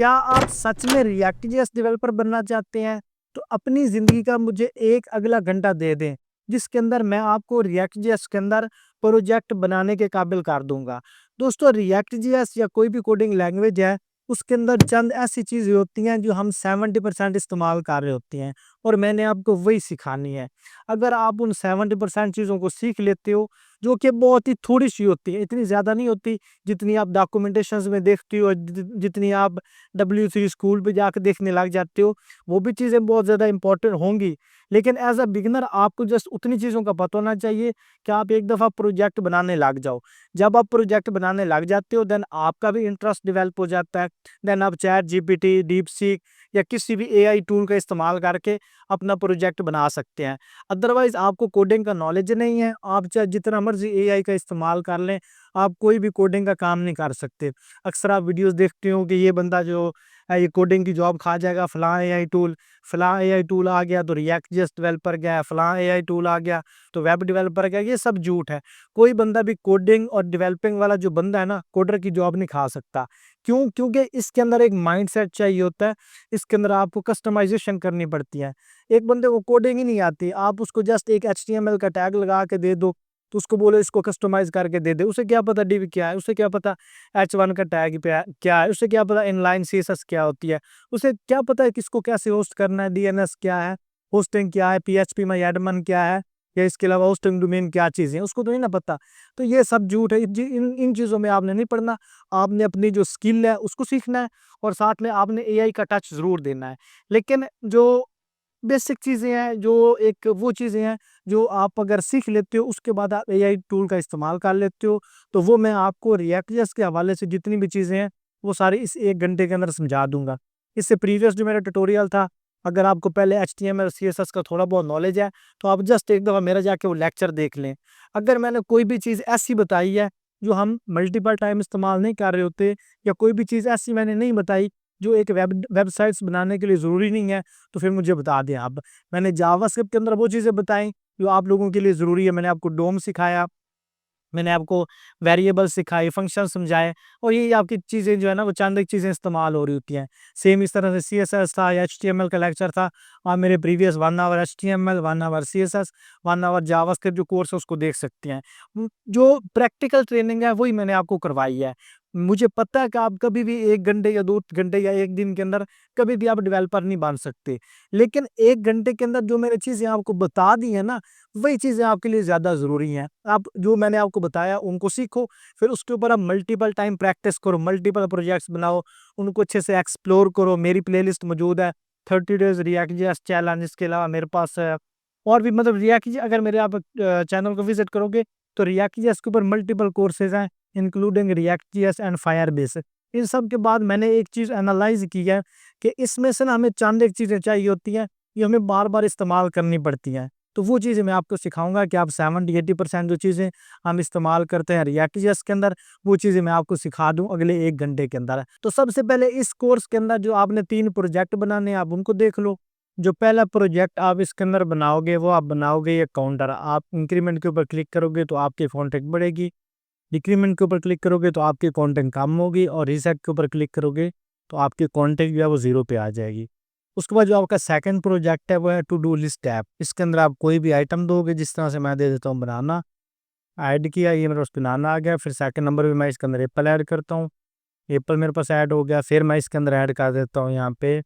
क्या आप सच में रिएक्ट जेएस डेवलपर बनना चाहते हैं? तो अपनी ज़िंदगी का मुझे एक अगला घंटा दे दें, जिसके अंदर मैं आपको रिएक्ट जेएस के अंदर प्रोजेक्ट बनाने के काबिल कर दूँगा। दोस्तों, रिएक्ट जेएस या कोई भी कोडिंग लैंग्वेज है, उसके अंदर चंद ऐसी चीज़ें होती हैं जो हम 70% इस्तेमाल कर रहे होते हैं और मैंने आपको वही सिखानी है। अगर आप उन 70% चीज़ों को सीख लेते हो, जो कि बहुत ही थोड़ी-सी होती है, इतनी ज़्यादा नहीं होती जितनी आप डॉक्यूमेंटेशंस में देखती हो, जितनी आप W3 स्कूल पे जाके देखने लग जाते हो, वो भी चीज़ें बहुत ज़्यादा इंपॉर्टेंट होंगी। लेकिन एज़ अ बिगिनर आपको जस्ट उतनी चीज़ों का पता होना चाहिए कि आप एक दफ़ा प्रोजेक्ट बनाने लग जाओ। जब आप प्रोजेक्ट बनाने लग जाते हो, देन आपका भी इंटरेस्ट डेवलप हो जाता है। देन आप चैट जीपीटी, डीपसीक या किसी भी एआई टूल का इस्तेमाल करके अपना प्रोजेक्ट बना सकते हैं। अदरवाइज़ आपको कोडिंग का नॉलेज नहीं है, आप चाहे जितना मर्ज़ी एआई का इस्तेमाल कर लें, आप कोई भी कोडिंग का काम नहीं कर सकते। अक्सर आप वीडियोज़ देखते हो कि ये बंदा जो है ये कोडिंग की जॉब खा जाएगा, फलाँ एआई टूल आ गया तो रिएक्ट जेएस डेवलपर गया, फलाँ एआई टूल आ गया तो वेब डेवलपर गया, ये सब झूठ है। कोई बंदा भी कोडिंग और डेवलपिंग वाला जो बंदा है ना, कोडर की जॉब नहीं खा सकता। क्यों? क्योंकि इसके अंदर एक माइंडसेट चाहिए होता है, इसके अंदर आपको कस्टमाइज़ेशन करनी पड़ती है। एक बंदे को कोडिंग ही नहीं आती, आप उसको जस्ट एक एचटीएमएल का टैग लगा के दे दो, तो उसको बोलो इसको कस्टमाइज़ करके दे दे, उसे क्या पता div क्या है, उसे क्या पता h1 का टैग क्या है, उसे क्या पता इनलाइन सीएसएस क्या होती है, उसे क्या पता है किसको कैसे होस्ट करना है, डीएनएस क्या है, होस्टिंग क्या है, पीएचपी में एडमिन क्या है, या इसके अलावा होस्टिंग डोमेन क्या चीज़ें हैं, उसको तो नहीं ना पता। तो ये सब झूठ है, इन चीज़ों में आपने नहीं पढ़ना, आपने अपनी जो स्किल है उसको सीखना है और साथ में आपने एआई का टच ज़रूर देना है। लेकिन जो बेसिक चीज़ें हैं, जो एक वो चीज़ें हैं जो आप अगर सीख लेते हो, उसके बाद आप एआई टूल का इस्तेमाल कर लेते हो, तो वो मैं आपको रिएक्ट जेएस के हवाले से जितनी भी चीज़ें हैं, वो सारी इस 1 घंटे के अंदर समझा दूँगा। इससे प्रीवियस जो मेरा ट्यूटोरियल था, अगर आपको पहले एचटीएमएल, सीएसएस का थोड़ा बहुत नॉलेज है, तो आप जस्ट एक दफ़ा मेरा जाके वो लेक्चर देख लें। अगर मैंने कोई भी चीज़ ऐसी बताई है, जो हम मल्टीपल टाइम इस्तेमाल नहीं कर रहे होते, या कोई भी चीज़ ऐसी मैंने नहीं बताई, जो एक वेबसाइट्स बनाने के लिए ज़रूरी नहीं है, तो फिर मुझे बता दें आप। मैंने जावास्क्रिप्ट के अंदर वो चीज़ें बताई जो आप लोगों के लिए ज़रूरी है। मैंने आपको डोम सिखाया, मैंने आपको वेरिएबल सिखाए, फंक्शन समझाए, और यही आपकी चीज़ें जो है ना वो चंद एक चीज़ें इस्तेमाल हो रही होती हैं। सेम इस तरह से सीएसएस था या एचटीएमएल का लेक्चर था। आप मेरे previous 1 hour HTML, 1 hour CSS, 1 hour JavaScript जो कोर्स है उसको देख सकते हैं। जो प्रैक्टिकल ट्रेनिंग है वही मैंने आपको करवाई है। मुझे पता है कि आप कभी भी 1 घंटे या 2 घंटे या 1 दिन के अंदर कभी भी आप डेवलपर नहीं बन सकते। लेकिन 1 घंटे के अंदर जो मैंने चीज़ें आपको बता दी हैं ना, वही चीज़ें आपके लिए ज़्यादा ज़रूरी हैं। आप जो मैंने आपको बताया उनको सीखो, फिर उसके ऊपर आप मल्टीपल टाइम प्रैक्टिस करो, मल्टीपल प्रोजेक्ट्स बनाओ, उनको अच्छे से एक्सप्लोर करो। मेरी प्लेलिस्ट मौजूद है, 30 डेज़ रिएक्ट जेएस चैलेंज, इसके अलावा मेरे पास और भी मतलब रिएक्ट जे अगर मेरे आप चैनल को विज़िट करोगे, तो रिएक्ट जेएस के ऊपर मल्टीपल कोर्सेज़ हैं, including React JS and Firebase. इन सब के बाद मैंने एक चीज़ एनालाइज़ की है कि इसमें से ना हमें चंद एक चीज़ें चाहिए होती हैं, ये हमें बार-बार इस्तेमाल करनी पड़ती हैं। तो वो चीज़ें मैं आपको सिखाऊँगा कि आप 70-80% जो चीज़ें हम इस्तेमाल करते हैं रिएक्ट जेएस के अंदर, वो चीज़ें मैं आपको सिखा दूँ अगले 1 घंटे के अंदर। तो सबसे पहले इस कोर्स के अंदर जो आपने 3 प्रोजेक्ट बनाने हैं, आप उनको देख लो। जो पहला प्रोजेक्ट आप इसके अंदर बनाओगे, वो आप बनाओगे ये काउंटर। आप इंक्रीमेंट के ऊपर क्लिक करोगे तो आपकी कॉन्टेक्ट बढ़ेगी, डिक्रीमेंट के ऊपर क्लिक करोगे तो आपकी कॉन्टेक्ट कम होगी, और रीसेट के ऊपर क्लिक करोगे तो आपकी कॉन्टेक्ट जो है वो 0 पे आ जाएगी। उसके बाद जो आपका सेकंड प्रोजेक्ट है वो है टू डू लिस्ट ऐप। इसके अंदर आप कोई भी आइटम दोगे, जिस तरह से मैं दे देता हूँ बनाना, ऐड किया, ये मेरे पास बनाना आ गया। फिर सेकंड नंबर पे मैं इसके अंदर एप्पल ऐड करता हूँ, एप्पल मेरे पास ऐड हो गया। फिर मैं इसके अंदर ऐड कर देता हूँ यहाँ पे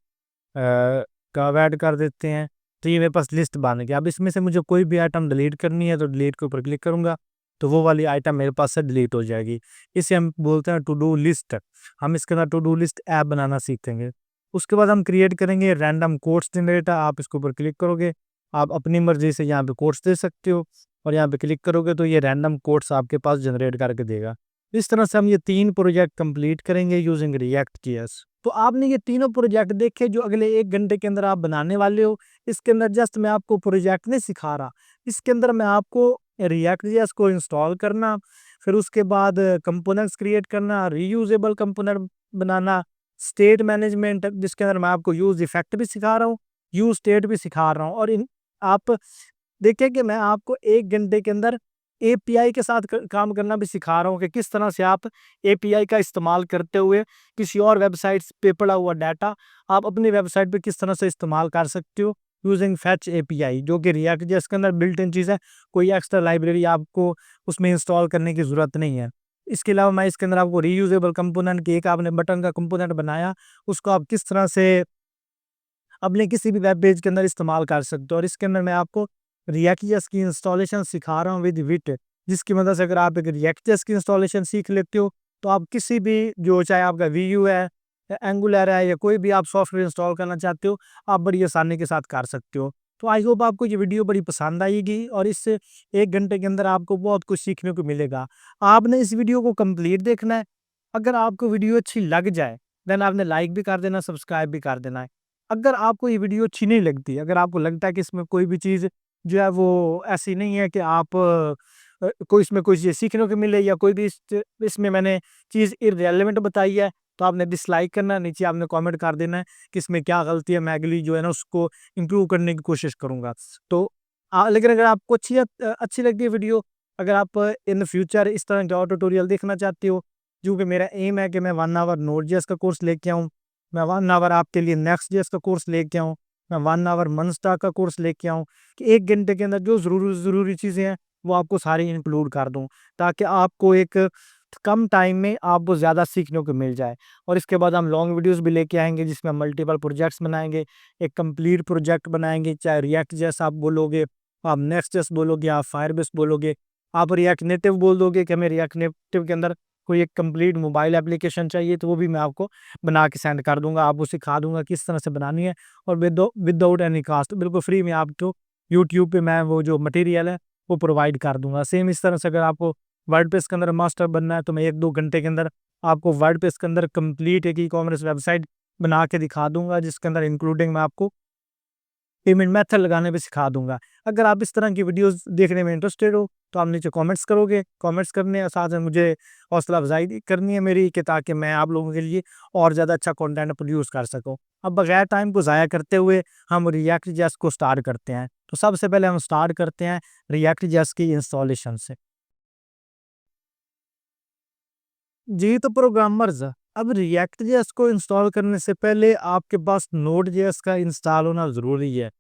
कब ऐड कर देते हैं, तो ये मेरे पास लिस्ट बन गया। अब इसमें से मुझे कोई भी आइटम डिलीट करनी है तो डिलीट के ऊपर क्लिक करूँगा, तो वो वाली आइटम मेरे पास से डिलीट हो जाएगी। इसे हम बोलते हैं टू डू लिस्ट। हम इसके अंदर टू डू लिस्ट ऐप बनाना सीखेंगे। उसके बाद हम क्रिएट करेंगे रैंडम कोड्स जनरेटर। आप इसके ऊपर क्लिक करोगे, आप अपनी मर्जी से यहाँ पे कोड्स दे सकते हो, और यहाँ पे क्लिक करोगे तो ये रैंडम कोड्स आपके पास जनरेट करके देगा। इस तरह से हम ये 3 प्रोजेक्ट कंप्लीट करेंगे यूजिंग रिएक्ट जेएस। तो आपने ये तीनों प्रोजेक्ट देखे जो अगले 1 घंटे के अंदर आप बनाने वाले हो। इसके अंदर जस्ट मैं आपको प्रोजेक्ट नहीं सिखा रहा, इसके अंदर मैं आपको रिएक्ट जेएस को इंस्टॉल करना, फिर उसके बाद कंपोनेंट्स क्रिएट करना, रीयूजेबल कंपोनेंट बनाना, स्टेट मैनेजमेंट जिसके अंदर मैं आपको यूज इफेक्ट भी सिखा रहा हूँ, यूज स्टेट भी सिखा रहा हूँ। और इन आप देखिए कि मैं आपको 1 घंटे के अंदर एपीआई के साथ काम करना भी सिखा रहा हूँ कि किस तरह से आप एपीआई का इस्तेमाल करते हुए किसी और वेबसाइट पे पड़ा हुआ डाटा आप अपनी वेबसाइट पे किस तरह से इस्तेमाल कर सकते हो यूजिंग फैच एपीआई, जो कि रिएक्ट जेएस के अंदर बिल्ट इन चीज़ है। कोई एक्स्ट्रा लाइब्रेरी आपको उसमें इंस्टॉल करने की ज़रूरत नहीं है। इसके अलावा मैं इसके अंदर आपको रीयूजेबल कंपोनेंट की एक आपने बटन का कंपोनेंट बनाया, उसको आप किस तरह से अपने किसी भी वेब पेज के अंदर इस्तेमाल कर सकते हो। और इसके अंदर मैं आपको रिएक्ट.जेएस की इंस्टॉलेशन सिखा रहा हूँ विद विट, जिसकी मदद से अगर आप एक रिएक्ट.जेएस की इंस्टॉलेशन सीख लेते हो तो आप किसी भी जो चाहे आपका वीयू है या एंगुलर है या कोई भी आप सॉफ्टवेयर इंस्टॉल करना चाहते हो आप बड़ी आसानी के साथ कर सकते हो। तो आई होप आपको ये वीडियो बड़ी पसंद आएगी और इससे 1 घंटे के अंदर आपको बहुत कुछ सीखने को मिलेगा। आपने इस वीडियो को कंप्लीट देखना है। अगर आपको वीडियो अच्छी लग जाए देन आपने लाइक भी कर देना, सब्सक्राइब भी कर देना है। अगर आपको ये वीडियो अच्छी नहीं लगती, अगर आपको लगता है कि इसमें कोई भी चीज़ जो है वो ऐसी नहीं है कि आप कोई इसमें कोई चीज़ सीखने को मिले या कोई भी इसमें मैंने चीज़ इर्रेलेवेंट बताई है, तो आपने डिसलाइक करना है, नीचे आपने कमेंट कर देना है कि इसमें क्या गलती है, मैं अगली जो है ना उसको इम्प्रूव करने की कोशिश करूँगा। तो लेकिन अगर आपको अच्छी लगती है वीडियो, अगर आप इन फ्यूचर इस तरह के और ट्यूटोरियल देखना चाहते हो, क्योंकि मेरा एम है कि मैं 1 आवर नोड.जेएस का कोर्स लेके आऊँ, मैं 1 आवर आपके लिए नेक्स्ट.जेएस का कोर्स लेके आऊँ, मैं 1 आवर मंस्टार का कोर्स लेके आऊँ, कि 1 घंटे के अंदर जो ज़रूरी चीज़ें हैं, वो आपको सारी इंक्लूड कर दूँ, ताकि आपको एक कम टाइम में आपको ज़्यादा सीखने को मिल जाए। और इसके बाद हम लॉन्ग वीडियोज़ भी लेके आएँगे, जिसमें मल्टीपल प्रोजेक्ट्स बनाएँगे, एक कंप्लीट प्रोजेक्ट बनाएँगे, चाहे रिएक्ट.जेएस आप बोलोगे, आप नेक्स्ट.जेएस बोलोगे, आप फायरबेस बोलोगे, आप रिएक्ट नेटिव बोल दोगे कि हमें रिएक्ट नेटिव के अंदर कोई एक कंप्लीट मोबाइल एप्लीकेशन चाहिए, तो वो भी मैं आपको बना के सेंड कर दूँगा, आपको सिखा दूँगा किस तरह से बनानी है और विदाउट एनी कॉस्ट बिल्कुल फ्री में आपको यूट्यूब पे मैं वो जो मटेरियल है, वो प्रोवाइड कर दूँगा। सेम इस तरह से अगर आपको वर्डप्रेस के अंदर मास्टर बनना है, तो मैं 1-2 घंटे के अंदर आपको वर्डप्रेस के अंदर कंप्लीट एक ई-कॉमर्स वेबसाइट बना के दिखा दूँगा, जिसके अंदर इंक्लूडिंग मैं आपको पेमेंट मेथड लगाने भी सिखा दूँगा। अगर आप इस तरह की वीडियोज़ देखने में इंटरेस्टेड हो, तो आप नीचे कमेंट्स करोगे, कमेंट्स करने और साथ में मुझे हौसला अफ़ज़ाई करनी है मेरी, कि ताकि मैं आप लोगों के लिए और ज़्यादा अच्छा कंटेंट प्रोड्यूस कर सकूँ। अब बगैर टाइम को ज़ाया करते हुए हम रिएक्ट.जेएस को स्टार्ट करते हैं। तो सबसे पहले हम स्टार्ट करते हैं रिएक्ट.जेएस की इंस्टॉलेशन से। जी, तो प्रोग्रामर्स, अब रिएक्ट.जेएस को इंस्टॉल करने से पहले आपके पास नोड.जेएस का इंस्टॉल होना ज़रूरी है।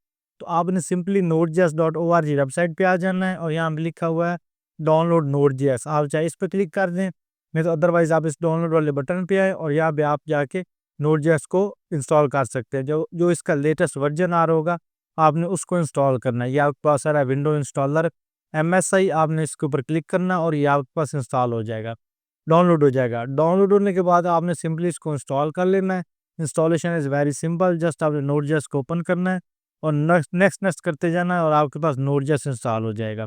तो आपने सिंपली node.js.org वेबसाइट पे आ जाना है और यहाँ पे लिखा हुआ है डाउनलोड नोड.जेएस। आप चाहे इस पे क्लिक कर दें, नहीं तो अदरवाइज़ आप इस डाउनलोड वाले बटन पे आएँ और यहाँ पे आप जाके नोड.जेएस को इंस्टॉल कर सकते हैं। जो जो इसका लेटेस्ट वर्ज़न आ रहा होगा, आपने उसको इंस्टॉल करना है। ये आपके पास आ रहा है विंडो इंस्टॉलर एमएसआई, आपने इसके ऊपर क्लिक करना और ये आपके पास इंस्टॉल हो जाएगा। डाउनलोड हो जाएगा। डाउनलोड होने के बाद आपने सिंपली इसको इंस्टॉल कर लेना है। Installation is very simple, just आपने नोड.जेएस को ओपन करना है और नेक्स्ट करते जाना है और आपके पास नोड.जेएस इंस्टॉल हो जाएगा।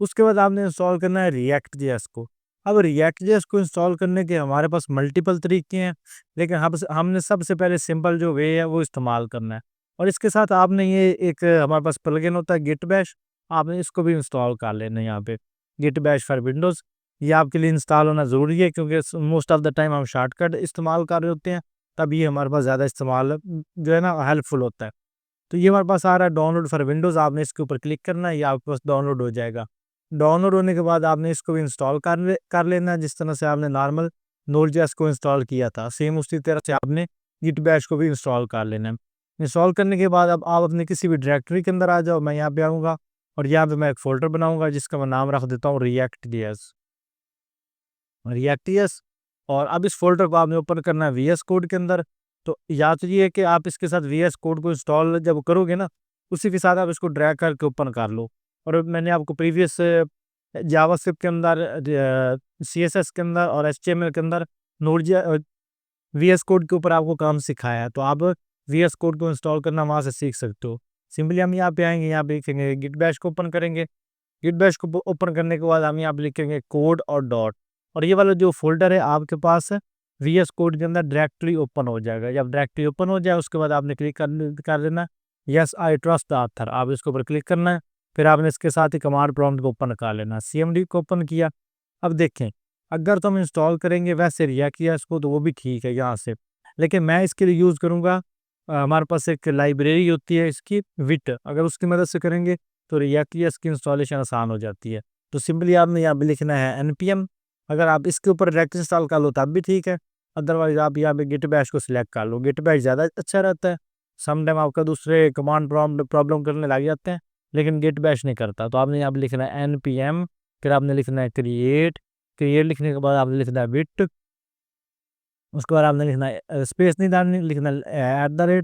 उसके बाद आपने इंस्टॉल करना है रिएक्ट.जेएस को। अब रिएक्ट.जेएस को इंस्टॉल करने के हमारे पास मल्टीपल तरीके हैं, लेकिन हमने सबसे पहले सिंपल जो वे है वो इस्तेमाल करना है। और इसके साथ आपने ये एक हमारे पास प्लगइन होता है गिट बैश, आपने इसको भी इंस्टॉल कर लेना है यहाँ पे। गिट बैश फॉर विंडोज़, ये आपके लिए इंस्टॉल होना ज़रूरी है, क्योंकि मोस्ट ऑफ द टाइम हम शॉर्टकट इस्तेमाल कर रहे होते हैं, तब ये हमारे पास ज़्यादा इस्तेमाल जो है ना हेल्पफुल होता है। तो ये हमारे पास आ रहा है डाउनलोड फॉर विंडोज़, आपने इसके ऊपर क्लिक करना है, ये आपके पास डाउनलोड हो जाएगा। डाउनलोड होने के बाद आपने इसको भी इंस्टॉल कर लेना है, जिस तरह से आपने नॉर्मल नोड.जेएस को इंस्टॉल किया था, सेम उसी तरह से आपने गिट बैश को भी इंस्टॉल कर लेना है। इंस्टॉल करने के बाद अब आप अपने किसी भी डायरेक्टरी के अंदर आ जाओ, मैं यहाँ पे आऊँगा और यहाँ पे मैं एक फ़ोल्डर बनाऊँगा जिसका मैं नाम रख देता हूँ रिएक्ट.जेएस। और अब इस फ़ोल्डर को आपने ओपन करना है वीएस कोड के अंदर। तो या तो ये है कि आप इसके साथ वीएस कोड को इंस्टॉल जब करोगे ना, उसी के साथ आप इसको ड्रैग करके ओपन कर लो। और मैंने आपको प्रीवियस जावास्क्रिप्ट के अंदर, सीएसएस के अंदर और एचटीएमएल के अंदर वीएस कोड के ऊपर आपको काम सिखाया है, तो आप वीएस कोड को इंस्टॉल करना वहाँ से सीख सकते हो। सिंपली हम यहाँ पे आएँगे, यहाँ पे लिखेंगे गिट बैश को ओपन करेंगे। गिट बैश को ओपन करने के बाद हम यहाँ पे लिखेंगे कोड और डॉट, और ये वाला जो फ़ोल्डर है आपके पास वीएस कोड के अंदर डायरेक्टली ओपन हो जाएगा। जब डायरेक्टली ओपन हो जाए उसके बाद आपने क्लिक कर देना yes I trust the author, आप इसके ऊपर क्लिक करना है। फिर आपने इसके साथ ही कमांड प्रॉम्प्ट को ओपन कर लेना। सीएमडी को ओपन किया। अब देखें, अगर तो हम इंस्टॉल करेंगे वैसे रिएक्ट किया इसको तो वो भी ठीक है यहाँ से, लेकिन मैं इसके लिए यूज़ करूँगा, हमारे पास एक लाइब्रेरी होती है इसकी विट, अगर उसकी मदद से करेंगे तो रिएक्ट की इंस्टॉलेशन आसान हो जाती है। तो सिंपली आपने यहाँ पे लिखना है npm। अगर आप इसके ऊपर रेक्ट इंस्टॉल कर लो तब भी ठीक है, अदरवाइज आप यहाँ पे गिट बैश को सिलेक्ट कर लो। गिट बैश ज़्यादा अच्छा रहता है, समटाइम आपका दूसरे कमांड प्रॉब्लम करने लग जाते हैं, लेकिन गिट बैश नहीं करता। तो आपने यहाँ पे लिखना है npm, फिर आपने लिखना है क्रिएट। क्रिएट लिखने के बाद आपने लिखना है विट, उसके बाद आपने लिखना है स्पेस नहीं डालनी, लिखना है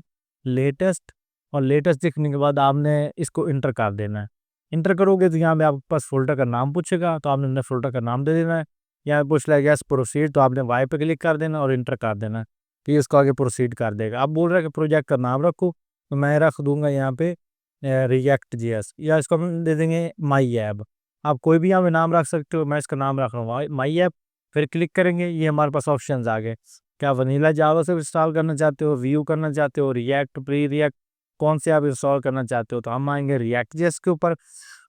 @लेटेस्ट, और लेटेस्ट लिखने के बाद आपने इसको इंटर कर देना है। इंटर करोगे तो यहाँ पे आपके पास फोल्डर का नाम पूछेगा, तो आपने अपने फोल्डर का नाम दे देना है। यहाँ पे पूछ लेगा यस प्रोसीड, तो आपने वाई पे क्लिक कर देना और इंटर कर देना, तो ये इसको आगे प्रोसीड कर देगा। अब बोल रहा है कि प्रोजेक्ट का नाम रखो, तो मैं रख दूंगा यहाँ पे रिएक्ट जेएस, या इसको हम दे देंगे माई ऐप। आप कोई भी यहाँ पे नाम रख सकते हो, मैं इसका नाम रख रहा हूँ माई ऐप। फिर क्लिक करेंगे, ये हमारे पास ऑप्शन आ गए। क्या वनीला जावा से इंस्टॉल करना चाहते हो, व्यू करना चाहते हो, रिएक्ट, प्री रिएक्ट, कौन से आप इंस्टॉल करना चाहते हो? तो हम आएंगे रिएक्ट जेएस के ऊपर,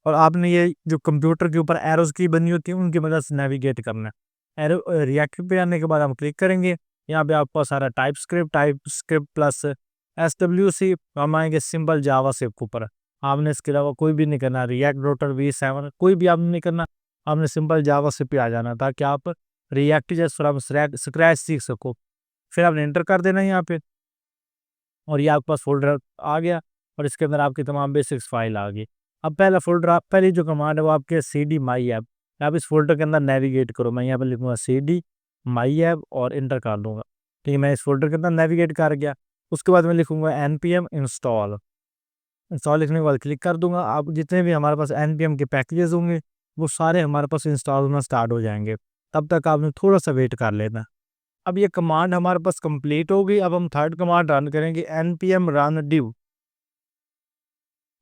और आपने ये जो कंप्यूटर के ऊपर एरोज की बनी होती है उनकी मदद से नेविगेट करना है। एरो रिएक्ट पे आने के बाद हम क्लिक करेंगे, यहाँ पे आपको सारा टाइप स्क्रिप्ट प्लस SWC। हम आएंगे सिंपल जावा से के ऊपर, आपने इसके अलावा कोई भी नहीं करना, रिएक्ट रोटर V7 कोई भी आपने नहीं करना, आपने सिंपल जावा से पे आ जाना ताकि आप रिएक्ट जेएस फ्रॉम स्क्रैच सीख सको। फिर आपने एंटर कर देना है यहाँ पे, और ये आपके पास फोल्डर आ गया, और इसके अंदर आपकी तमाम बेसिक्स फाइल आ गई। अब पहला फोल्डर, आप पहली जो कमांड है वो आपके CD माई ऐप, आप इस फोल्डर के अंदर नेविगेट करो। मैं यहाँ पे लिखूंगा CD माई ऐप और इंटर कर दूंगा, ठीक है, मैं इस फोल्डर के अंदर नेविगेट कर गया। उसके बाद मैं लिखूंगा npm इंस्टॉल। इंस्टॉल लिखने के बाद क्लिक कर दूंगा। आप जितने भी हमारे पास npm के पैकेजेस होंगे वो सारे हमारे पास इंस्टॉल होना स्टार्ट हो जाएंगे, तब तक आपने थोड़ा सा वेट कर लेना। अब ये कमांड हमारे पास कंप्लीट हो गई। अब हम थर्ड कमांड रन करेंगे, npm run div।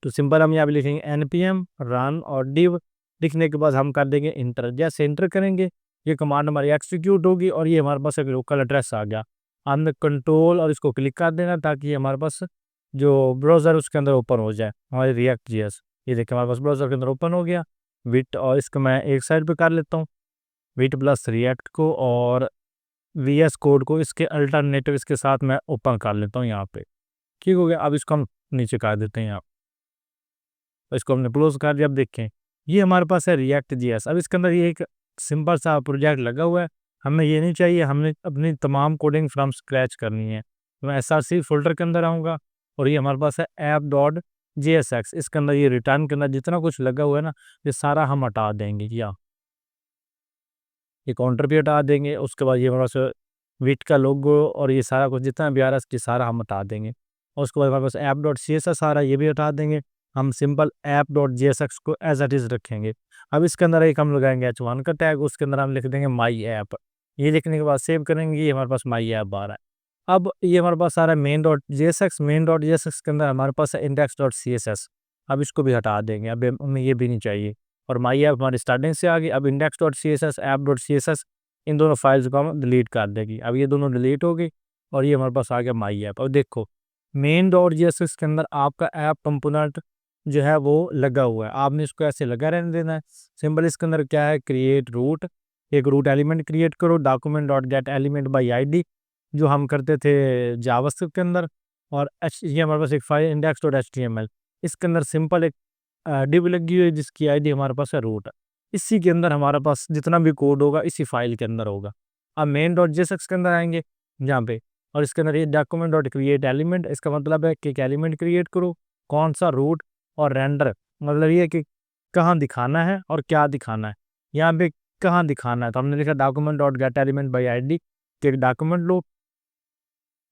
तो सिंपल हम यहाँ पे लिखेंगे npm run और div, लिखने के बाद हम कर देंगे इंटर। जैसे इंटर करेंगे ये कमांड हमारी एक्सिक्यूट होगी, और ये हमारे पास एक लोकल एड्रेस आ गया। हमने कंट्रोल और इसको क्लिक कर देना ताकि ये हमारे पास जो ब्राउज़र उसके अंदर ओपन हो जाए हमारे रिएक्ट जेएस। ये देखिए हमारे पास ब्राउज़र के अंदर ओपन हो गया विट, और इसको मैं एक साइड पे कर लेता हूँ, विट प्लस रिएक्ट को और VS कोड को इसके अल्टरनेटिव इसके साथ मैं ओपन कर लेता हूँ यहाँ पे। ठीक हो गया। अब इसको हम नीचे कर देते हैं यहाँ, इसको हमने क्लोज कर दिया। अब देखें ये हमारे पास है रिएक्ट जेएस। अब इसके अंदर ये एक सिंपल सा प्रोजेक्ट लगा हुआ है, हमें ये नहीं चाहिए, हमने अपनी तमाम कोडिंग फ्रॉम स्क्रैच करनी है। तो मैं SRC फोल्डर के अंदर आऊँगा, और ये हमारे पास है app.jsx, इसके अंदर ये रिटर्न के अंदर जितना कुछ लगा हुआ है ना, ये सारा हम हटा देंगे। या ये काउंटर भी हटा देंगे, उसके बाद ये हमारे पास विट का लोगो और ये सारा कुछ जितना भी आ रहा है इसकी सारा हम हटा देंगे, और उसके बाद हमारे पास app.css आ रहा है, ये भी हटा देंगे। हम सिंपल app.jsx को एज इट इज़ रखेंगे। अब इसके अंदर एक हम लगाएंगे H1 का टैग, उसके अंदर हम लिख देंगे माई ऐप। ये लिखने के बाद सेव करेंगे, ये हमारे पास माई ऐप आ रहा है। अब ये हमारे पास आ रहा है main.jsx के अंदर हमारे पास है index.css। अब इसको भी हटा देंगे, अब हमें ये भी नहीं चाहिए। और माई ऐप हमारी स्टार्टिंग से आ गई। अब index.css app.css इन दोनों फाइल्स को हम डिलीट कर देंगे। अब ये दोनों डिलीट हो गई, और ये हमारे पास आ गया माई ऐप। अब देखो main.jsx के अंदर आपका ऐप कंपोनेंट जो है वो लगा हुआ है, आपने इसको ऐसे लगा रहने देना है। सिंपल इसके अंदर क्या है, क्रिएट रूट, एक रूट एलिमेंट क्रिएट करो, document.getElementById जो हम करते थे जावास्क्रिप्ट के अंदर, और ये हमारे पास एक फाइल index.html, इसके अंदर सिंपल एक डिव लगी हुई है जिसकी आईडी हमारे पास है रूट। इसी के अंदर हमारे पास जितना भी कोड होगा इसी फाइल के अंदर होगा। अब main.jsx के अंदर आएंगे यहाँ पे, और इसके अंदर ये document.createElement, इसका मतलब है कि एक एलिमेंट क्रिएट करो, कौन सा, रूट, और रेंडर, मतलब ये कि कहाँ दिखाना है और क्या दिखाना है। यहाँ पे कहाँ दिखाना है तो हमने लिखा document.getElementById, कि एक डॉक्यूमेंट लो